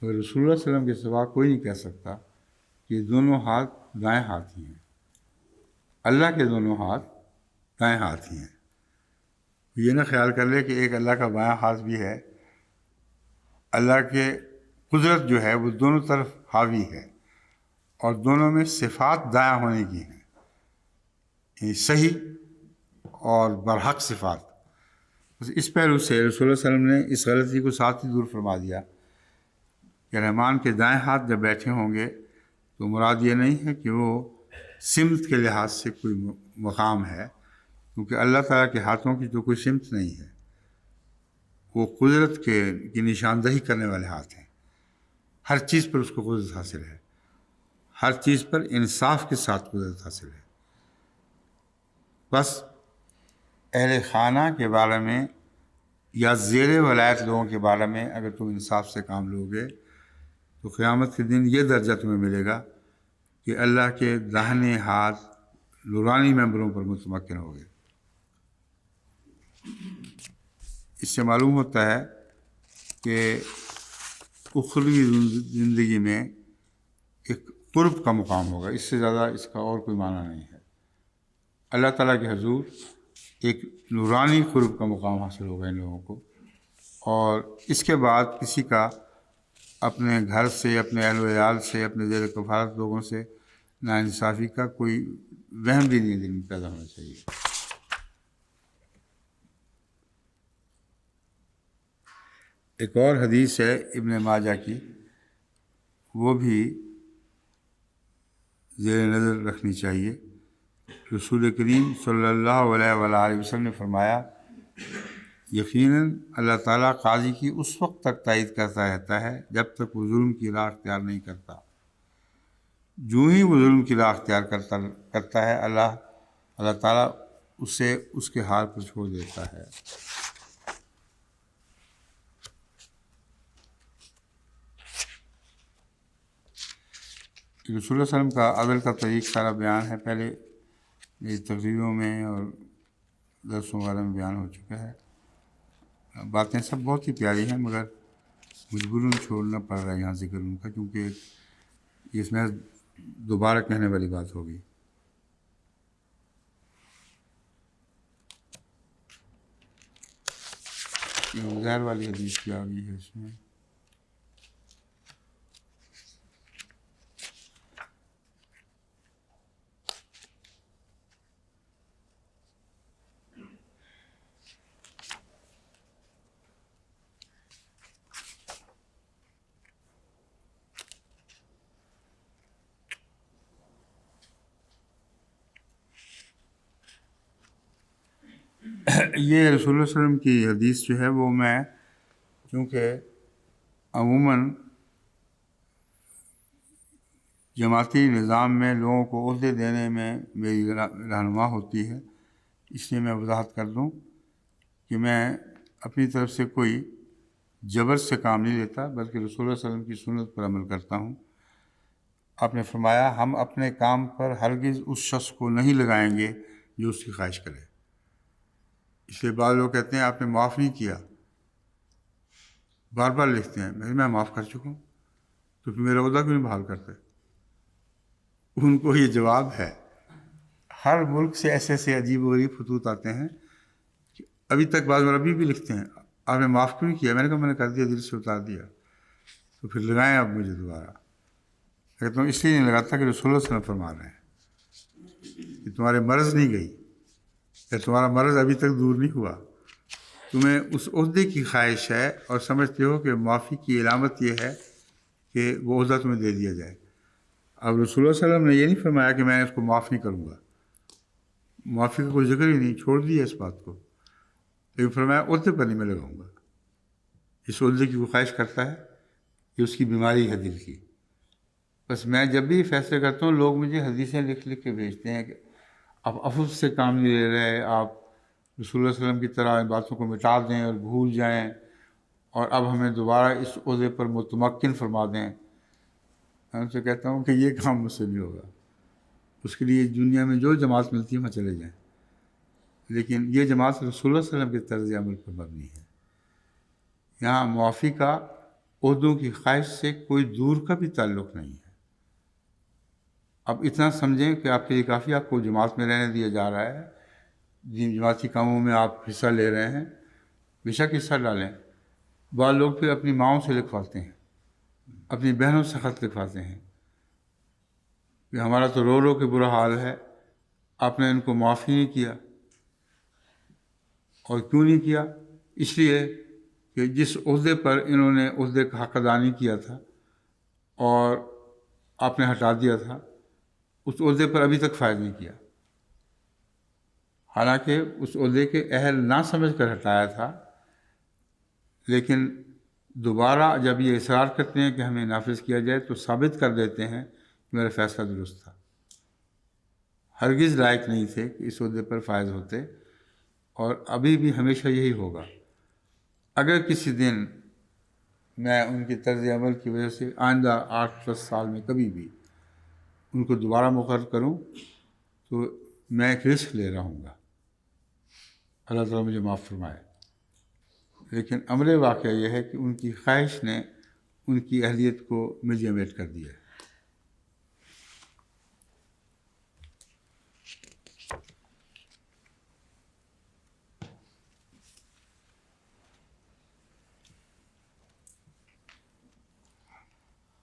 مگر رسول اللہ صلی اللہ علیہ وسلم کے سوا کوئی نہیں کہہ سکتا کہ یہ دونوں ہاتھ دائیں ہاتھ ہی ہیں۔ اللہ کے دونوں ہاتھ دائیں ہاتھ ہی ہیں۔ یہ نہ خیال کر لے کہ ایک اللہ کا بایاں ہاتھ بھی ہے۔ اللہ کے قدرت جو ہے وہ دونوں طرف حاوی ہے، اور دونوں میں صفات دایاں ہونے کی ہیں، یعنی صحیح اور برحق صفات۔ بس اس پہلو سے رسول اللہ صلی اللہ علیہ وسلم نے اس غلطی کو ساتھ ہی دور فرما دیا کہ رحمان کے دائیں ہاتھ جب بیٹھے ہوں گے تو مراد یہ نہیں ہے کہ وہ سمت کے لحاظ سے کوئی مقام ہے، کیونکہ اللہ تعالیٰ کے ہاتھوں کی تو کوئی سمت نہیں ہے، وہ قدرت کی نشاندہی کرنے والے ہاتھ ہیں۔ ہر چیز پر اس کو قدرت حاصل ہے، ہر چیز پر انصاف کے ساتھ قدرت حاصل ہے۔ بس اہل خانہ کے بارے میں یا زیر ولایت لوگوں کے بارے میں اگر تم انصاف سے کام لو گے تو قیامت کے دن یہ درجہ تمہیں ملے گا کہ اللہ کے داہنے ہاتھ نورانی ممبروں پر متمکن ہوگے۔ اس سے معلوم ہوتا ہے کہ اخروی زندگی میں ایک قرب کا مقام ہوگا، اس سے زیادہ اس کا اور کوئی معنی نہیں ہے۔ اللہ تعالیٰ کے حضور ایک نورانی قرب کا مقام حاصل ہوگا ان لوگوں کو، اور اس کے بعد کسی کا اپنے گھر سے، اپنے اہل و عیال سے، اپنے زیر کفالت لوگوں سے ناانصافی کا کوئی وہم بھی نہیں دل میں پیدا ہونا چاہیے۔ ایک اور حدیث ہے ابن ماجہ کی، وہ بھی زیر نظر رکھنی چاہیے۔ رسول کریم صلی اللہ علیہ وآلہ وسلم نے فرمایا، یقیناً اللہ تعالیٰ قاضی کی اس وقت تک تائید کرتا رہتا ہے جب تک وہ ظلم کی راہ اختیار نہیں کرتا۔ جو ہی وہ ظلم کی راہ اختیار کرتا ہے اللہ تعالیٰ اسے اس کے حال پر چھوڑ دیتا ہے۔ رسول اللہ علیہ وسلم کا عدل کا طریق سارا بیان ہے، پہلے یہ تقریروں میں اور درسوں وغیرہ میں بیان ہو چکا ہے۔ باتیں سب بہت ہی پیاری ہیں، مگر مجبوراً چھوڑنا پڑ رہا ہے یہاں ذکر ان کا، کیونکہ اس میں دوبارہ کہنے والی بات ہوگی۔ غیر والی حدیث بھی آ گئی ہے اس میں۔ یہ رسول اللہ علیہ وسلم کی حدیث جو ہے وہ میں چونکہ عموماً جماعتی نظام میں لوگوں کو عہدے دینے میں میری رہنما ہوتی ہے، اس لیے میں وضاحت کر دوں کہ میں اپنی طرف سے کوئی جبر سے کام نہیں لیتا، بلکہ رسول اللہ علیہ وسلم کی سنت پر عمل کرتا ہوں۔ آپ نے فرمایا، ہم اپنے کام پر ہرگز اس شخص کو نہیں لگائیں گے جو اس کی خواہش کرے۔ اس لیے بعض لوگ کہتے ہیں آپ نے معاف نہیں کیا، بار بار لکھتے ہیں میں معاف کر چکا ہوں، تو پھر میرا عہدہ کیوں نہیں بحال کرتے؟ ان کو یہ جواب ہے، ہر ملک سے ایسے ایسے عجیب و غریب خطوط آتے ہیں کہ ابھی تک بعض مربی بھی لکھتے ہیں آپ نے معاف کیوں نہیں کیا؟ میں نے کہا میں نے کر دیا، دل سے اتار دیا، تو پھر لگائیں آپ مجھے دوبارہ۔ کہتا ہوں اس لیے نہیں لگاتا کہ رسول اللہ صلی اللہ علیہ وسلم فرما رہے ہیں کہ تمہارے مرض نہیں گئی، یا تمہارا مرض ابھی تک دور نہیں ہوا، تمہیں اس عہدے کی خواہش ہے اور سمجھتے ہو کہ معافی کی علامت یہ ہے کہ وہ عہدہ تمہیں دے دیا جائے۔ اب رسول اللہ صلی اللہ علیہ وسلم نے یہ نہیں فرمایا کہ میں اس کو معاف نہیں کروں گا، معافی کا کوئی ذکر ہی نہیں، چھوڑ دیا اس بات کو، لیکن فرمایا عہدے پر نہیں میں لگاؤں گا۔ اس عہدے کی وہ خواہش کرتا ہے کہ اس کی بیماری ہے دل کی۔ بس میں جب بھی فیصلے کرتا ہوں لوگ مجھے حدیثیں لکھ لکھ کے بھیجتے ہیں کہ آپ عفو سے کام نہیں لے رہے، آپ رسول اللہ علیہ وسلم کی طرح ان باتوں کو مٹا دیں اور بھول جائیں اور اب ہمیں دوبارہ اس عہدے پر متمکن فرما دیں۔ میں ان سے کہتا ہوں کہ یہ کام مجھ سے نہیں ہوگا، اس کے لیے دنیا میں جو جماعت ملتی ہے وہاں چلے جائیں، لیکن یہ جماعت رسول اللہ صلی اللہ علیہ وسلم کے طرز عمل پر مبنی ہے۔ یہاں معافی کا عہدوں کی خواہش سے کوئی دور کا بھی تعلق نہیں ہے۔ اب اتنا سمجھیں کہ آپ کے لیے کافی، آپ کو جماعت میں رہنے دیا جا رہا ہے، جن جماعتی کاموں میں آپ حصہ لے رہے ہیں، بے شک حصہ ڈالیں۔ بعض لوگ پھر اپنی ماؤں سے لکھواتے ہیں، اپنی بہنوں سے خط لکھواتے ہیں کہ ہمارا تو رو رو کے برا حال ہے، آپ نے ان کو معاف ہی نہیں کیا۔ اور کیوں نہیں کیا؟ اس لیے کہ جس عہدے پر انہوں نے عہدے کا حق ادا نہیں کیا تھا اور آپ نے ہٹا دیا تھا، اس عہدے پر ابھی تک فائز نہیں کیا، حالانکہ اس عہدے کے اہل نہ سمجھ کر ہٹایا تھا، لیکن دوبارہ جب یہ اصرار کرتے ہیں کہ ہمیں نافذ کیا جائے تو ثابت کر دیتے ہیں کہ میرا فیصلہ درست تھا، ہرگز لائق نہیں تھے کہ اس عہدے پر فائز ہوتے، اور ابھی بھی ہمیشہ یہی ہوگا۔ اگر کسی دن میں ان کی طرز عمل کی وجہ سے آئندہ 8-10 سال میں کبھی بھی ان کو دوبارہ مقرر کروں تو میں ایک رسک لے رہا ہوں گا، اللہ تعالیٰ مجھے معاف فرمائے، لیکن عمل واقعہ یہ ہے کہ ان کی خواہش نے ان کی اہلیت کو میڈیمیٹ کر دیا ہے۔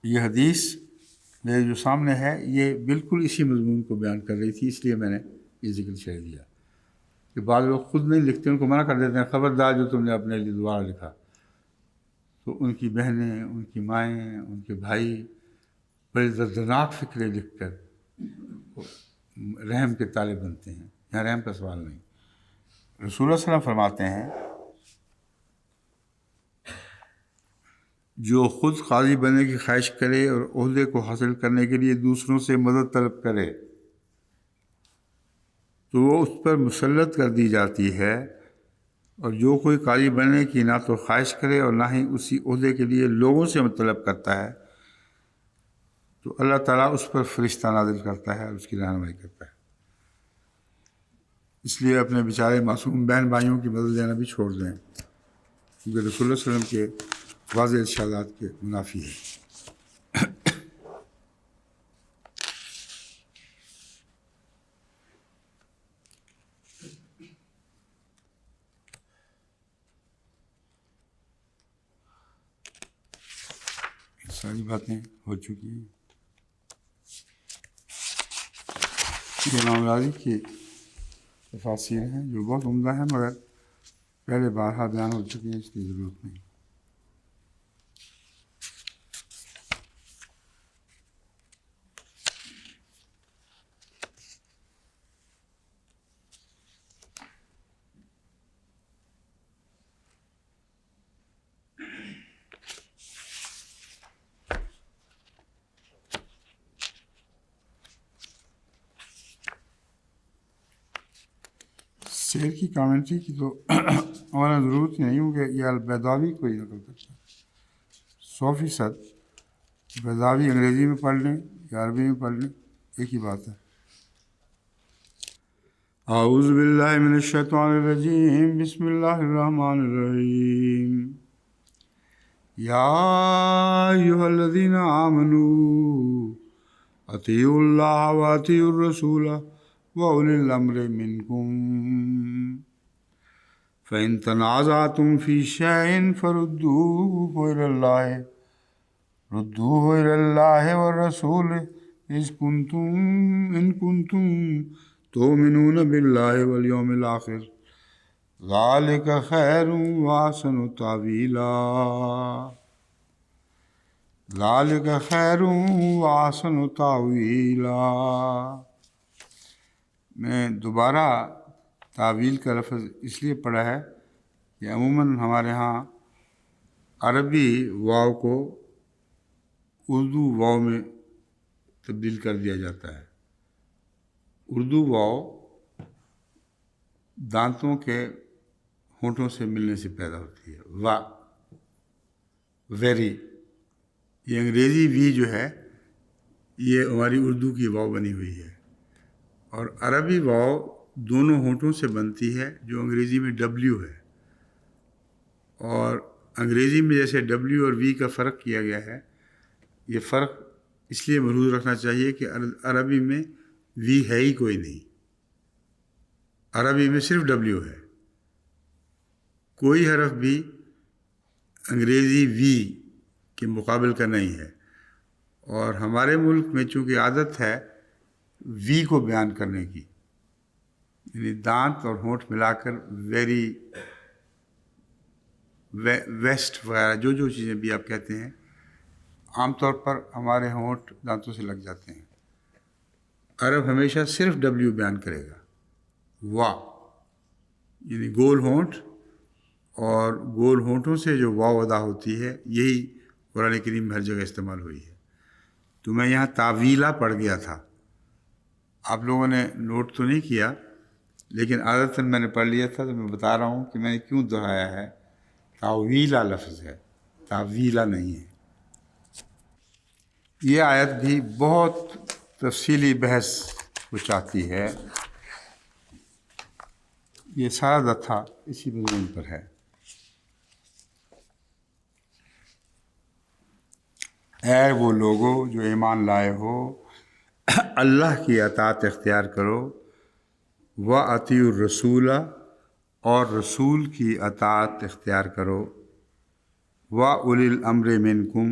یہ حدیث میرے جو سامنے ہے یہ بالکل اسی مضمون کو بیان کر رہی تھی، اس لیے میں نے یہ ذکر چھیڑ دیا کہ بعض لوگ خود نہیں لکھتے، ان کو منع کر دیتے ہیں خبردار جو تم نے اپنے لیے دوبارہ لکھا، تو ان کی بہنیں، ان کی مائیں، ان کے بھائی بڑے دردناک فکرے لکھ کر رحم کے طالب بنتے ہیں۔ یہاں رحم کا سوال نہیں۔ رسول اللہ صلی اللہ علیہ وسلم فرماتے ہیں جو خود قاضی بننے کی خواہش کرے اور عہدے کو حاصل کرنے کے لیے دوسروں سے مدد طلب کرے تو وہ اس پر مسلط کر دی جاتی ہے، اور جو کوئی قاضی بننے کی نہ تو خواہش کرے اور نہ ہی اسی عہدے کے لیے لوگوں سے طلب کرتا ہے تو اللہ تعالیٰ اس پر فرشتہ نازل کرتا ہے اور اس کی رہنمائی کرتا ہے۔ اس لیے اپنے بیچارے معصوم بہن بھائیوں کی مدد لینا بھی چھوڑ دیں، کیونکہ رسول اللہ صلی اللہ علیہ وسلم کے واضح ارشادات کے منافی ہے۔ ساری باتیں ہو چکی ہیں۔ یہ امام راضی کی تفاسیر ہیں جو بہت عمدہ ہیں، مگر پہلے بارہا بیان ہو چکی ہیں، اس کی ضرورت نہیں۔ شعر کی کامنٹری کی تو ہمارا ضرورت ہی نہیں، کیونکہ یہ البیضاوی کوئی نقل کرتا ہے۔ 100% بیضاوی انگریزی میں پڑھ لیں یا عربی میں پڑھ لیں، ایک ہی بات ہے۔ اعوذ باللہ من الشیطان الرجیم، بسم اللہ الرحمن الرحیم۔ یا ایھا الذین آمنوا اطیعوا اللہ واطیعوا الرسول وَأُولِي الْأَمْرِ مِنْكُمْ فَإِنْ تَنَازَعْتُمْ فِي شَيْءٍ فَرُدُّوهُ إِلَى اللَّهِ وَالرَّسُولِ إِن كُنتُمْ تُؤْمِنُونَ بِاللَّهِ وَالْيَوْمِ الْآخِرِ ذَلِكَ خَيْرٌ وَأَحْسَنُ تَأْوِيلًا۔ میں دوبارہ تعویل کا لفظ اس لیے پڑھا ہے کہ عموماً ہمارے ہاں عربی واو کو اردو واو میں تبدیل کر دیا جاتا ہے۔ اردو واو دانتوں کے ہونٹوں سے ملنے سے پیدا ہوتی ہے، وا، ویری۔ یہ انگریزی وی جو ہے یہ ہماری اردو کی واو بنی ہوئی ہے، اور عربی واو دونوں ہونٹوں سے بنتی ہے جو انگریزی میں ڈبلیو ہے، اور انگریزی میں جیسے ڈبلیو اور وی کا فرق کیا گیا ہے، یہ فرق اس لیے ملحوظ رکھنا چاہیے کہ عربی میں وی ہے ہی کوئی نہیں، عربی میں صرف ڈبلیو ہے، کوئی حرف بھی انگریزی وی کے مقابل کا نہیں ہے۔ اور ہمارے ملک میں چونکہ عادت ہے وی کو بیان کرنے کی، یعنی دانت اور ہونٹ ملا کر ویری، ویسٹ وغیرہ جو چیزیں بھی آپ کہتے ہیں، عام طور پر ہمارے ہونٹ دانتوں سے لگ جاتے ہیں۔ عرب ہمیشہ صرف ڈبلیو بیان کرے گا، وا، یعنی گول ہونٹ، اور گول ہونٹوں سے جو واو ادا ہوتی ہے یہی قرآن کریم میں ہر جگہ استعمال ہوئی ہے۔ تو میں یہاں تعویلہ پڑھ گیا تھا، آپ لوگوں نے نوٹ تو نہیں کیا، لیکن عادتاً میں نے پڑھ لیا تھا، تو میں بتا رہا ہوں کہ میں نے کیوں دہرایا ہے۔ تعویلہ لفظ ہے، تعویلہ نہیں ہے۔ یہ آیت بھی بہت تفصیلی بحث کو چاہتی ہے، یہ سارا دتھا اسی مضمون پر ہے۔ اے وہ لوگو جو ایمان لائے ہو، اللہ کی اطاعت اختیار کرو، وَأَطِیعُوا الرَّسُولَ، اور رسول کی اطاعت اختیار کرو، وَأُولِي الْأَمْرِ مِنْکُمْ،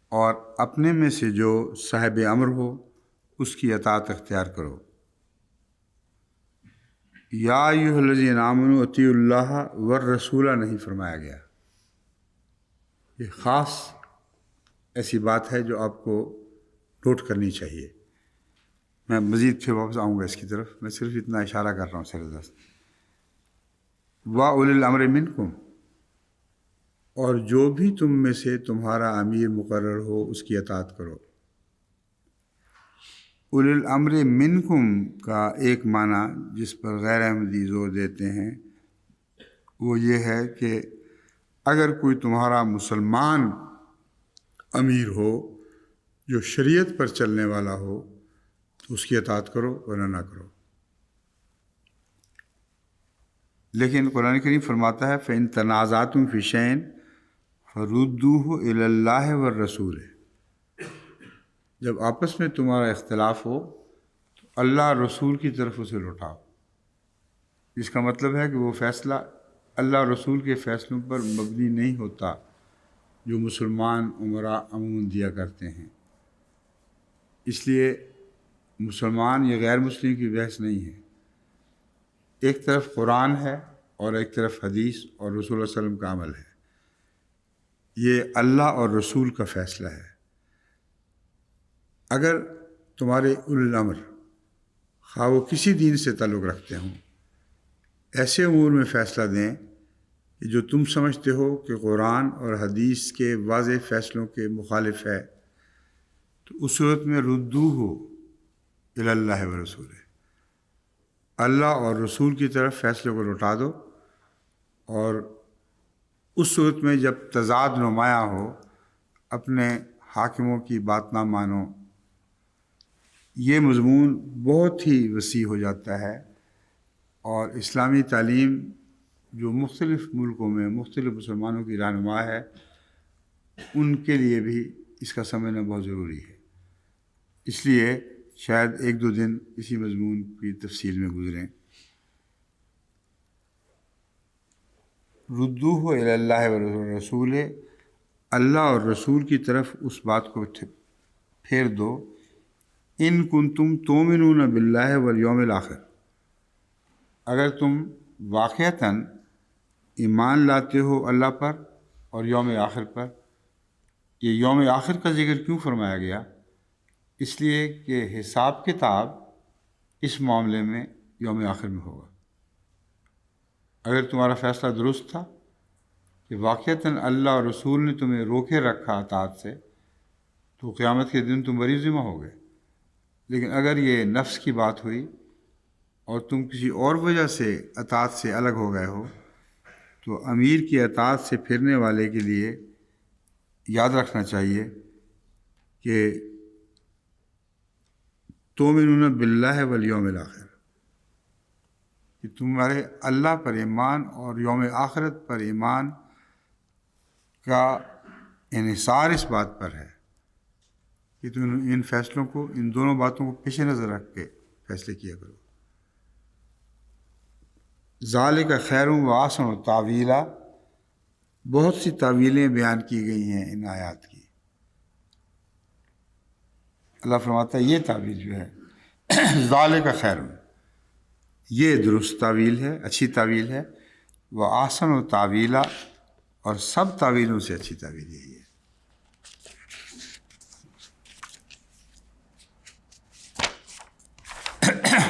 اور اپنے میں سے جو صاحب امر ہو اس کی اطاعت اختیار کرو۔ یا ایھا الذین آمنوا اطیعوا اللہ والرسول نہیں فرمایا گیا۔ یہ خاص ایسی بات ہے جو آپ کو نوٹ کرنی چاہیے۔ میں مزید پھر واپس آؤں گا اس کی طرف، میں صرف اتنا اشارہ کر رہا ہوں سر دست۔ وَأُولِي الْأَمْرِ مِنْکُم، اور جو بھی تم میں سے تمہارا امیر مقرر ہو اس کی اطاعت کرو۔ اولی الامر منکم کا ایک معنی جس پر غیر احمدی زور دیتے ہیں وہ یہ ہے کہ اگر کوئی تمہارا مسلمان امیر ہو جو شریعت پر چلنے والا ہو تو اس کی اطاعت کرو ورنہ نہ کرو۔ لیکن قرآن کریم فرماتا ہے فَإِن تَنَازَعْتُمْ فِي شَيْءٍ فَرُدُّوهُ إِلَى اللَّهِ وَالرَّسُولِ، جب آپس میں تمہارا اختلاف ہو تو اللہ رسول کی طرف اسے لوٹاؤ۔ اس کا مطلب ہے کہ وہ فیصلہ اللہ رسول کے فیصلوں پر مبنی نہیں ہوتا جو مسلمان امراء عموماً دیا کرتے ہیں۔ اس لیے مسلمان یہ غیر مسلم کی بحث نہیں ہے۔ ایک طرف قرآن ہے اور ایک طرف حدیث اور رسول اللہ علیہ وسلم کا عمل ہے۔ یہ اللہ اور رسول کا فیصلہ ہے۔ اگر تمہارے اولی الامر خواہ وہ کسی دین سے تعلق رکھتے ہوں ایسے امور میں فیصلہ دیں کہ جو تم سمجھتے ہو کہ قرآن اور حدیث کے واضح فیصلوں کے مخالف ہے تو اس صورت میں ردوہ الی اللہ ورسول، اللہ اور رسول کی طرف فیصلے کو لوٹا دو۔ اور اس صورت میں جب تضاد نمایاں ہو اپنے حاکموں کی بات نہ مانو۔ یہ مضمون بہت ہی وسیع ہو جاتا ہے اور اسلامی تعلیم جو مختلف ملکوں میں مختلف مسلمانوں کی رہنما ہے ان کے لیے بھی اس کا سمجھنا بہت ضروری ہے۔ اس لیے شاید ایک دو دن اسی مضمون کی تفصیل میں گزریں۔ ردوہ الی اللہ والرسول، اللہ اور رسول کی طرف اس بات کو پھیر دو۔ ان کنتم تؤمنون باللہ والیوم الآخر، اگر تم واقعتاً ایمان لاتے ہو اللہ پر اور یوم آخر پر۔ یہ یوم آخر کا ذکر کیوں فرمایا گیا؟ اس لیے کہ حساب کتاب اس معاملے میں یوم آخر میں ہوگا۔ اگر تمہارا فیصلہ درست تھا کہ واقعتاً اللہ اور رسول نے تمہیں روکے رکھا اطاعت سے تو قیامت کے دن تم بری ذمہ ہوگے۔ لیکن اگر یہ نفس کی بات ہوئی اور تم کسی اور وجہ سے اطاعت سے الگ ہو گئے ہو تو امیر کی اطاعت سے پھرنے والے کے لیے یاد رکھنا چاہیے کہ تؤمنون باللہ والیوم الآخر، کہ تمہارے اللہ پر ایمان اور یوم آخرت پر ایمان کا انحصار اس بات پر ہے کہ تم ان فیصلوں کو، ان دونوں باتوں کو پیش نظر رکھ کے فیصلے کیا کرو۔ ذالک خیر و احسن تاویلا، بہت سی تعویلیں بیان کی گئی ہیں ان آیات کی۔ اللہ فرماتا ہے یہ تعویل جو ہے ذالک خیر، یہ درست تعویل ہے، اچھی تعویل ہے، وہ احسن و تاویلا، اور سب تعویلوں سے اچھی تعویل یہی ہے۔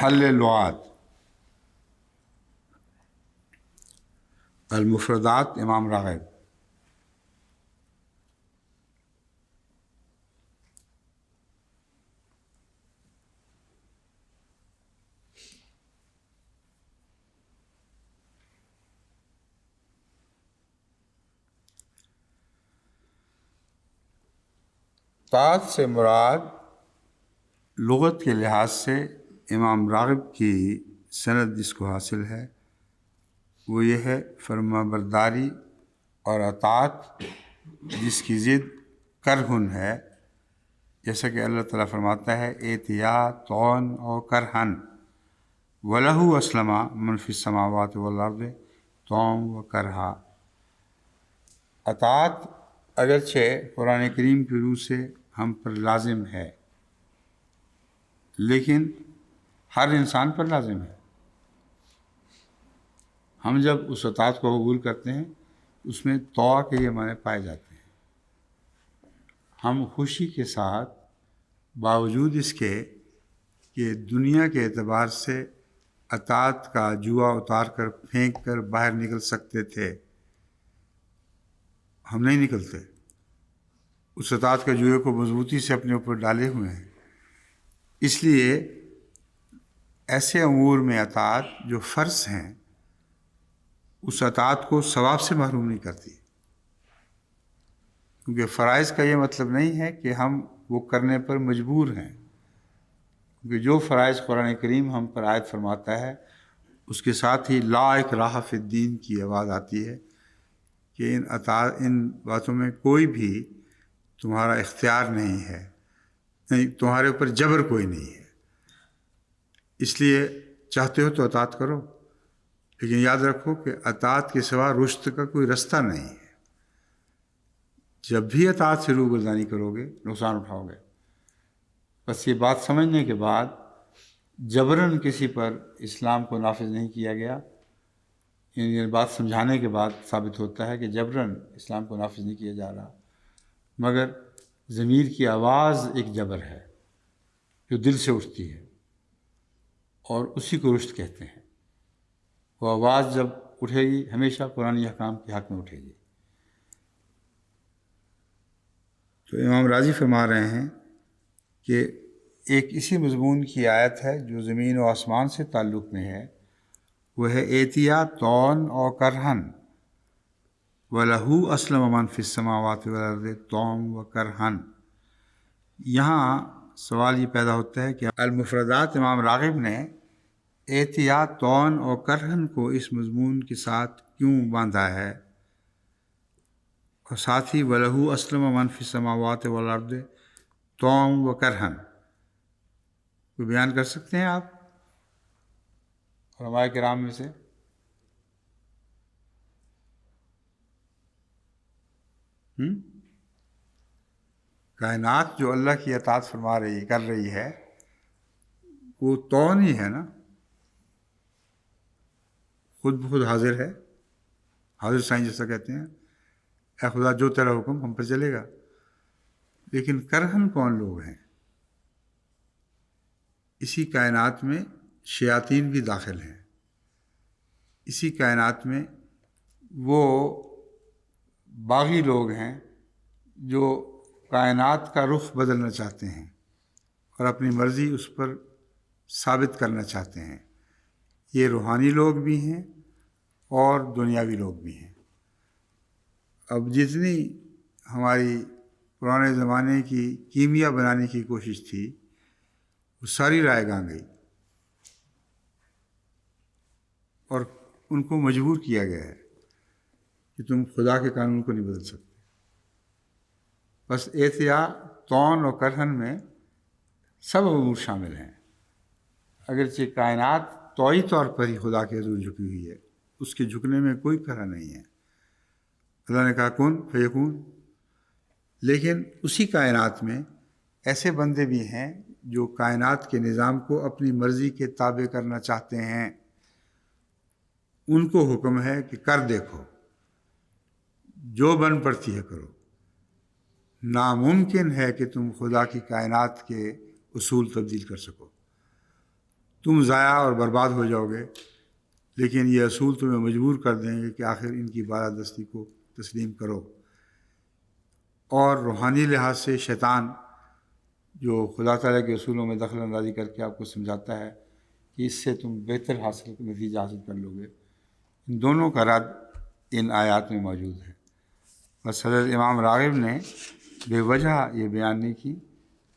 حل اللغات، المفردات، امام راغب۔ طاعت سے مراد لغت کے لحاظ سے امام راغب کی سند جس کو حاصل ہے وہ یہ ہے فرما برداری اور اطاعت جس کی ضد کرہن ہے، جیسا کہ اللہ تعالیٰ فرماتا ہے اطیعۃً او کرہن وَلَهُ أَسْلَمَ مَنْ فِي السَّمَاوَاتِ وَالْأَرْضِ طَوْعًا وَكَرْہًا۔ اطاعت اگرچہ قرآن کریم کی روح سے ہم پر لازم ہے، لیکن ہر انسان پر لازم ہے۔ ہم جب اس اطاعت کو قبول کرتے ہیں اس میں طاع کے یہ معنی پائے جاتے ہیں۔ ہم خوشی کے ساتھ باوجود اس کے کہ دنیا کے اعتبار سے اطاعت کا جوا اتار کر پھینک کر باہر نکل سکتے تھے، ہم نہیں نکلتے۔ اس اطاعت کے جوئے کو مضبوطی سے اپنے اوپر ڈالے ہوئے ہیں۔ اس لیے ایسے امور میں اطاعت جو فرض ہیں اس اطاعت کو ثواب سے محروم نہیں کرتی، کیونکہ فرائض کا یہ مطلب نہیں ہے کہ ہم وہ کرنے پر مجبور ہیں، کیونکہ جو فرائض قرآن کریم ہم پر عائد فرماتا ہے اس کے ساتھ ہی لا اکراہ فی الدین کی آواز آتی ہے کہ ان باتوں میں کوئی بھی تمہارا اختیار نہیں ہے، نہیں تمہارے اوپر جبر کوئی نہیں ہے، اس لیے چاہتے ہو تو اطاعت کرو، لیکن یاد رکھو کہ اطاعت کے سوا رشد کا کوئی رستہ نہیں ہے۔ جب بھی اطاعت سے روگردانی کرو گے نقصان اٹھاؤ گے۔ بس یہ بات سمجھنے کے بعد جبراً کسی پر اسلام کو نافذ نہیں کیا گیا، یہ بات سمجھانے کے بعد ثابت ہوتا ہے کہ جبراً اسلام کو نافذ نہیں کیا جا رہا، مگر ضمیر کی آواز ایک جبر ہے جو دل سے اٹھتی ہے، اور اسی کو رشد کہتے ہیں۔ وہ آواز جب اٹھے گی ہمیشہ قرآن احکام کے حق میں اٹھے گی۔ تو امام راضی فرما رہے ہیں کہ ایک اسی مضمون کی آیت ہے جو زمین و آسمان سے تعلق میں ہے، وہ ہے ایتیا طون و کرہن وَلَهُ أَسْلَمَ مَنْ فِي السَّمَاوَاتِ وَالْأَرْضِ طَوْعًا وَكَرْهًا۔ یہاں سوال یہ پیدا ہوتا ہے کہ المفردات امام راغب نے ایتیا طون و کرہن کو اس مضمون کے ساتھ کیوں باندھا ہے، اور ساتھ ہی وَلَهُ أَسْلَمَ مَنْ فِي السَّمَاوَاتِ وَالْأَرْضِ طَوْعًا وَكَرْهًا، کوئی بیان کر سکتے ہیں آپ علماء کرام میں سے؟ کائنات جو اللہ کی اطاعت کر رہی ہے وہ طون ہی ہے نا، خود بخود حاضر ہے، حاضر سائیں جیسا کہتے ہیں، اے خدا جو تیرا حکم ہم پر چلے گا۔ لیکن کرہن کون لوگ ہیں؟ اسی کائنات میں شیاطین بھی داخل ہیں، اسی کائنات میں وہ باغی لوگ ہیں جو کائنات کا رخ بدلنا چاہتے ہیں اور اپنی مرضی اس پر ثابت کرنا چاہتے ہیں۔ یہ روحانی لوگ بھی ہیں اور دنیاوی لوگ بھی ہیں۔ اب جتنی ہماری پرانے زمانے کی کیمیا بنانے کی کوشش تھی وہ ساری رائے گاں گئی اور ان کو مجبور کیا گیا ہے کہ تم خدا کے قانون کو نہیں بدل سکتے۔ بس ایتیا طون و کرہن میں سب امور شامل ہیں، اگرچہ کائنات طوعی طور پر ہی خدا کے حضور جھکی ہوئی ہے، اس کے جھکنے میں کوئی کرہ نہیں ہے۔ اللہ نے کہا کن فیکون، لیکن اسی کائنات میں ایسے بندے بھی ہیں جو کائنات کے نظام کو اپنی مرضی کے تابع کرنا چاہتے ہیں۔ ان کو حکم ہے کہ کر دیکھو، جو بن پڑتی ہے کرو۔ ناممکن ہے کہ تم خدا کی کائنات کے اصول تبدیل کر سکو، تم ضائع اور برباد ہو جاؤ گے، لیکن یہ اصول تمہیں مجبور کر دیں گے کہ آخر ان کی بالادستی کو تسلیم کرو۔ اور روحانی لحاظ سے شیطان جو خدا تعالیٰ کے اصولوں میں دخل اندازی کر کے آپ کو سمجھاتا ہے کہ اس سے تم بہتر نتیجہ حاصل کر لو گے، ان دونوں کا رد ان آیات میں موجود ہے۔ بس حضرت امام راغب نے بے وجہ یہ بیان نہیں کی،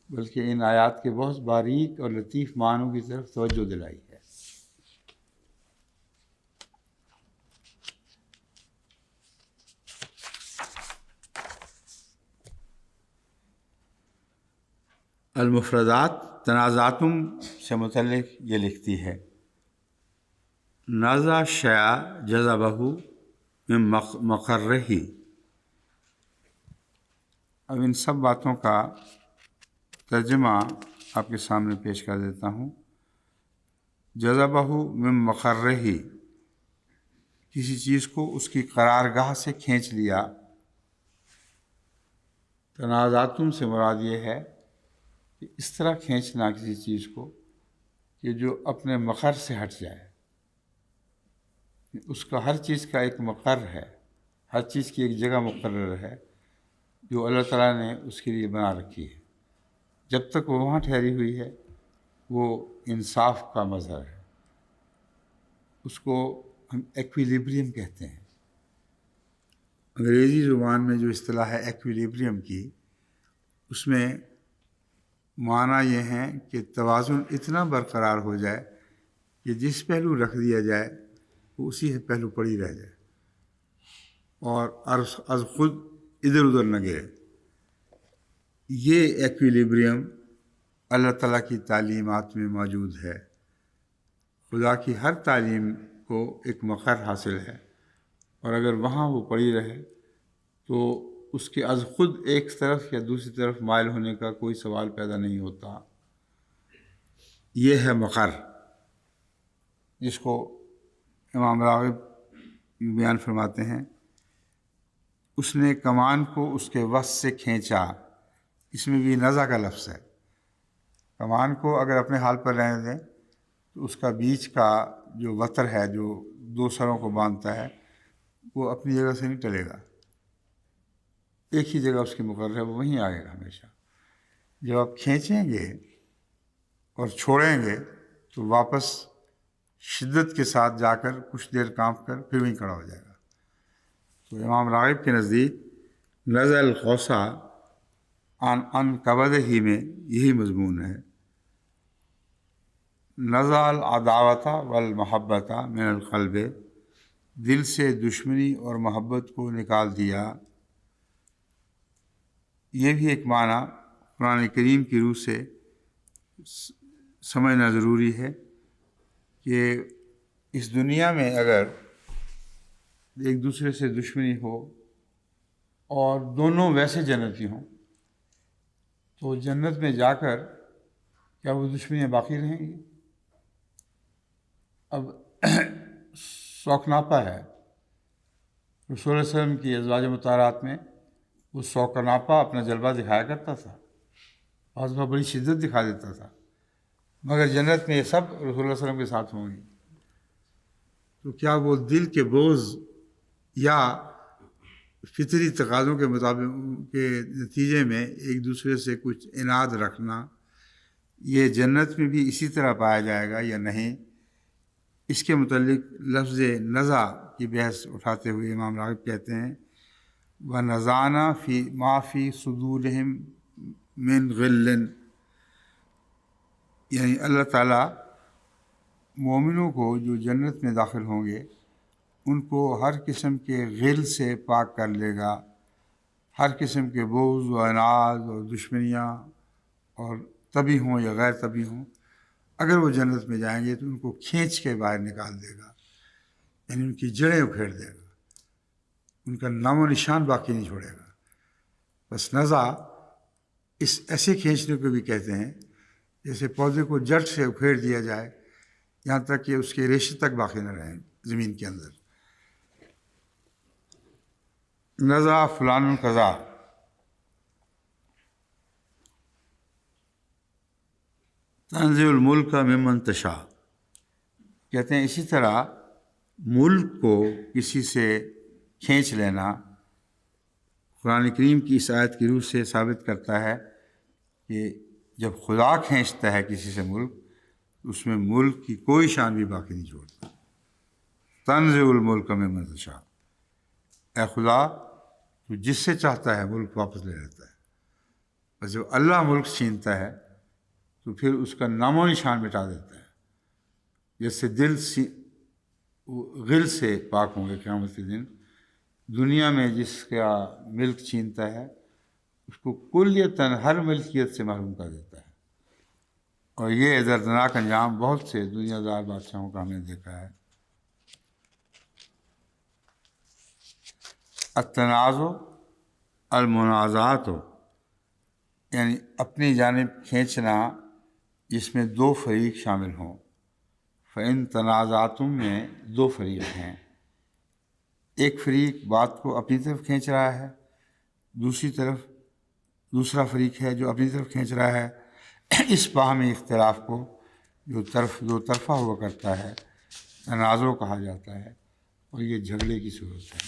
بلکہ ان آیات کے بہت باریک اور لطیف معنوں کی طرف توجہ دلائی ہے۔ المفردات تنازعاتم سے متعلق یہ لکھتی ہے، نازع شیع جذبہ من مقرہ، اب ان سب باتوں کا ترجمہ آپ کے سامنے پیش کر دیتا ہوں۔ جذبہ من مقرہ، کسی چیز کو اس کی قرارگاہ سے کھینچ لیا۔ تنازعاتم سے مراد یہ ہے کہ اس طرح کھینچنا کسی چیز کو کہ جو اپنے مقر سے ہٹ جائے۔ اس کا ہر چیز کا ایک مقر ہے، ہر چیز کی ایک جگہ مقرر ہے جو اللہ تعالیٰ نے اس کے لیے بنا رکھی ہے۔ جب تک وہ وہاں ٹھہری ہوئی ہے وہ انصاف کا مظہر ہے، اس کو ہم ایکویلیبریم کہتے ہیں۔ انگریزی زبان میں جو اصطلاح ہے ایکویلیبریم کی، اس میں معنی یہ ہے کہ توازن اتنا برقرار ہو جائے کہ جس پہلو رکھ دیا جائے وہ اسی پہلو پر ہی رہ جائے اور از خود ادھر ادھر نہ گرے۔ یہ ایکویلیبریم اللہ تعالیٰ کی تعلیمات میں موجود ہے۔ خدا کی ہر تعلیم کو ایک مقر حاصل ہے، اور اگر وہاں وہ پڑی رہے تو اس کے از خود ایک طرف یا دوسری طرف مائل ہونے کا کوئی سوال پیدا نہیں ہوتا۔ یہ ہے مقر، جس کو امام راغب بیان فرماتے ہیں، اس نے کمان کو اس کے وسط سے کھینچا۔ اس میں بھی نزع کا لفظ ہے۔ کمان کو اگر اپنے حال پر رہنے دیں تو اس کا بیچ کا جو وتر ہے، جو دو سروں کو باندھتا ہے، وہ اپنی جگہ سے نہیں ٹلے گا، ایک ہی جگہ اس کی مقرر ہے، وہ وہیں آئے گا ہمیشہ۔ جب آپ کھینچیں گے اور چھوڑیں گے تو واپس شدت کے ساتھ جا کر کچھ دیر کانپ کر پھر وہیں کھڑا ہو جائے گا۔ تو امام راغب کے نزدیک نزع القوسہ عن قبضہ ہی میں یہی مضمون ہے۔ نزع العداوۃ والمحبۃ من القلب، دل سے دشمنی اور محبت کو نکال دیا۔ یہ بھی ایک معنی قرآن کریم کی روح سے سمجھنا ضروری ہے کہ اس دنیا میں اگر ایک دوسرے سے دشمنی ہو اور دونوں ویسے جنتی ہوں تو جنت میں جا کر کیا وہ دشمنیاں باقی رہیں گی؟ اب شوقناپا ہے، رسول اللہ علیہ وسلم کی ازواج مطہرات میں وہ شوقناپا اپنا جلوہ دکھایا کرتا تھا، بعض دفعہ بڑی شدت دکھا دیتا تھا، مگر جنت میں یہ سب رسول اللہ علیہ وسلم کے ساتھ ہوں گی۔ تو کیا وہ دل کے بوجھ یا فطری تقاضوں کے مطابق کے نتیجے میں ایک دوسرے سے کچھ عناد رکھنا، یہ جنت میں بھی اسی طرح پایا جائے گا یا نہیں؟ اس کے متعلق لفظ نزع کی بحث اٹھاتے ہوئے امام راغب کہتے ہیں وَنَزَعْنَا فِي مَا فِي صُدُورِهِمْ مِنْ غِلٍّ، یعنی اللہ تعالیٰ مومنوں کو جو جنت میں داخل ہوں گے ان کو ہر قسم کے غل سے پاک کر لے گا، ہر قسم کے بغض و عناد اور دشمنیاں، اور طبی ہوں یا غیر طبی ہوں، اگر وہ جنت میں جائیں گے تو ان کو کھینچ کے باہر نکال دے گا، یعنی ان کی جڑیں اکھیڑ دے گا، ان کا نام و نشان باقی نہیں چھوڑے گا۔ بس نزع اس ایسے کھینچنے کو بھی کہتے ہیں جیسے پودے کو جڑ سے اکھیڑ دیا جائے یہاں تک کہ اس کے ریشے تک باقی نہ رہیں زمین کے اندر۔ نزع فلان القضا، تنزع الملک ممن تشاء، کہتے ہیں اسی طرح ملک کو کسی سے کھینچ لینا قرآن کریم کی اس آیت کی روح سے ثابت کرتا ہے کہ جب خدا کھینچتا ہے کسی سے ملک تو اس میں ملک کی کوئی شان بھی باقی نہیں چھوڑتا۔ تنزع الملک ممن تشاء، اے خدا تو جس سے چاہتا ہے ملک واپس لے لیتا ہے، بس جب اللہ ملک چھینتا ہے تو پھر اس کا نام و نشان مٹا دیتا ہے۔ جیسے دل غل سے پاک ہوں گے قیامت کے دن، دنیا میں جس کا ملک چھینتا ہے اس کو کلیتاً ہر ملکیت سے محروم کر دیتا ہے، اور یہ دردناک انجام بہت سے دنیا دار بادشاہوں کا ہم نے دیکھا ہے۔ التنازع المنازعات یعنی اپنی جانب کھینچنا جس میں دو فریق شامل ہوں. فإن تنازعتم میں دو فریق ہیں، ایک فریق بات کو اپنی طرف کھینچ رہا ہے، دوسری طرف دوسرا فریق ہے جو اپنی طرف کھینچ رہا ہے. اس باہمی اختلاف کو جو دو طرفہ ہوا کرتا ہے تنازع کہا جاتا ہے، اور یہ جھگڑے کی صورت ہے.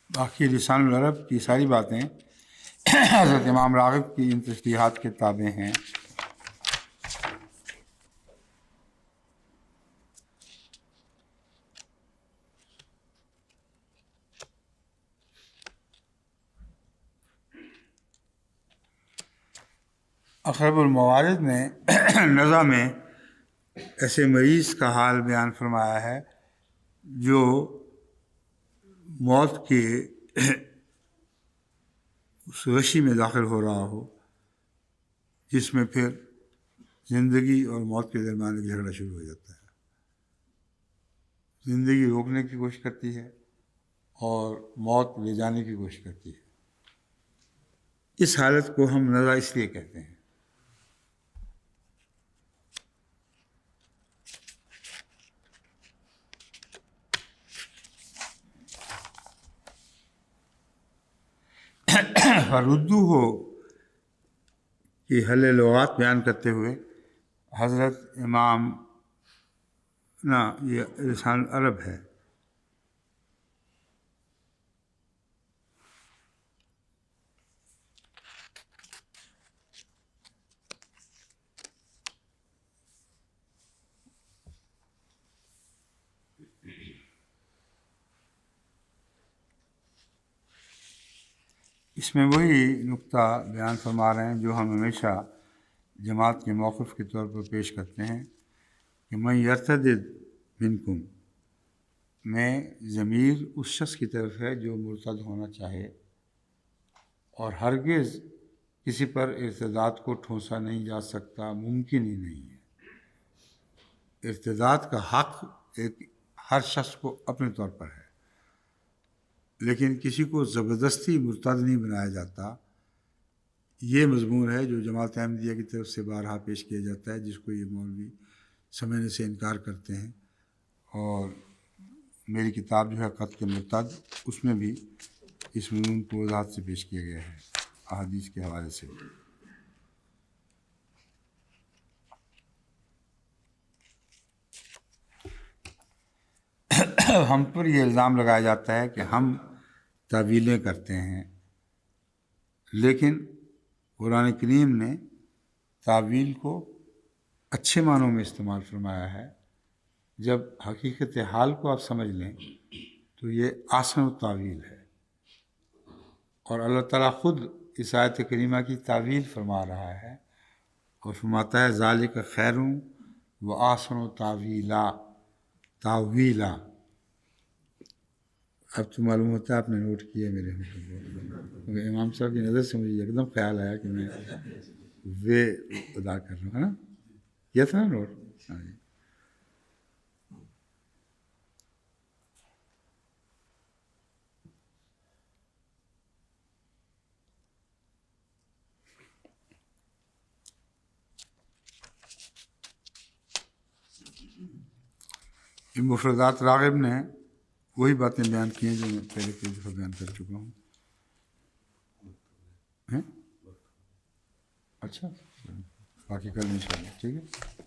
باقی لسان العرب کی ساری باتیں حضرت امام راغب کی ان تشریحات کے تابع ہیں. اقرب الموارد نے نزع میں ایسے مریض کا حال بیان فرمایا ہے جو موت کے اس غشی میں داخل ہو رہا ہو، جس میں پھر زندگی اور موت کے درمیان ایک جھگڑا شروع ہو جاتا ہے. زندگی روکنے کی کوشش کرتی ہے اور موت لے جانے کی کوشش کرتی ہے. اس حالت کو ہم نزع اس لیے کہتے ہیں. ردو ہو کہ حل لغات بیان کرتے ہوئے حضرت امام یہ لسان عرب ہے. اس میں وہی نقطہ بیان فرما رہے ہیں جو ہم ہمیشہ جماعت کے موقف کے طور پر پیش کرتے ہیں کہ میں یرتد منکم میں ضمیر اس شخص کی طرف ہے جو مرتد ہونا چاہے، اور ہرگز کسی پر ارتداد کو ٹھونسا نہیں جا سکتا، ممکن ہی نہیں ہے. ارتداد کا حق ہر شخص کو اپنے طور پر ہے، لیکن کسی کو زبردستی مرتد نہیں بنایا جاتا. یہ مضمون ہے جو جماعت احمدیہ کی طرف سے بارہا پیش کیا جاتا ہے، جس کو یہ مولوی سمجھنے سے انکار کرتے ہیں. اور میری کتاب جو ہے قتل مرتد، اس میں بھی اس مضمون کو وضاحت سے پیش کیا گیا ہے احادیث کے حوالے سے. ہم پر یہ الزام لگایا جاتا ہے کہ ہم تعویلیں کرتے ہیں، لیکن قرآن کریم نے تعویل کو اچھے معنوں میں استعمال فرمایا ہے. جب حقیقت حال کو آپ سمجھ لیں تو یہ آسن و تعویل ہے، اور اللہ تعالیٰ خود اس آیت کریمہ کی تعویل فرما رہا ہے اور فرماتا ہے ذالک خیر و آسن و تعویلا. اب تو معلوم ہوتا ہے آپ نے نوٹ کیا میرے کیونکہ امام صاحب کی نظر سے مجھے ایک دم خیال آیا کہ میں وہ ادا کر رہا ہوں، ہے نا؟ یہ تھا نا نوٹ؟ ہاں جی. ان مفردات راغب نے وہی باتیں بیان کی ہیں جو میں پہلے کئی دفعہ بیان کر چکا ہوں. اچھا، باقی کل انشاءاللہ. ٹھیک ہے.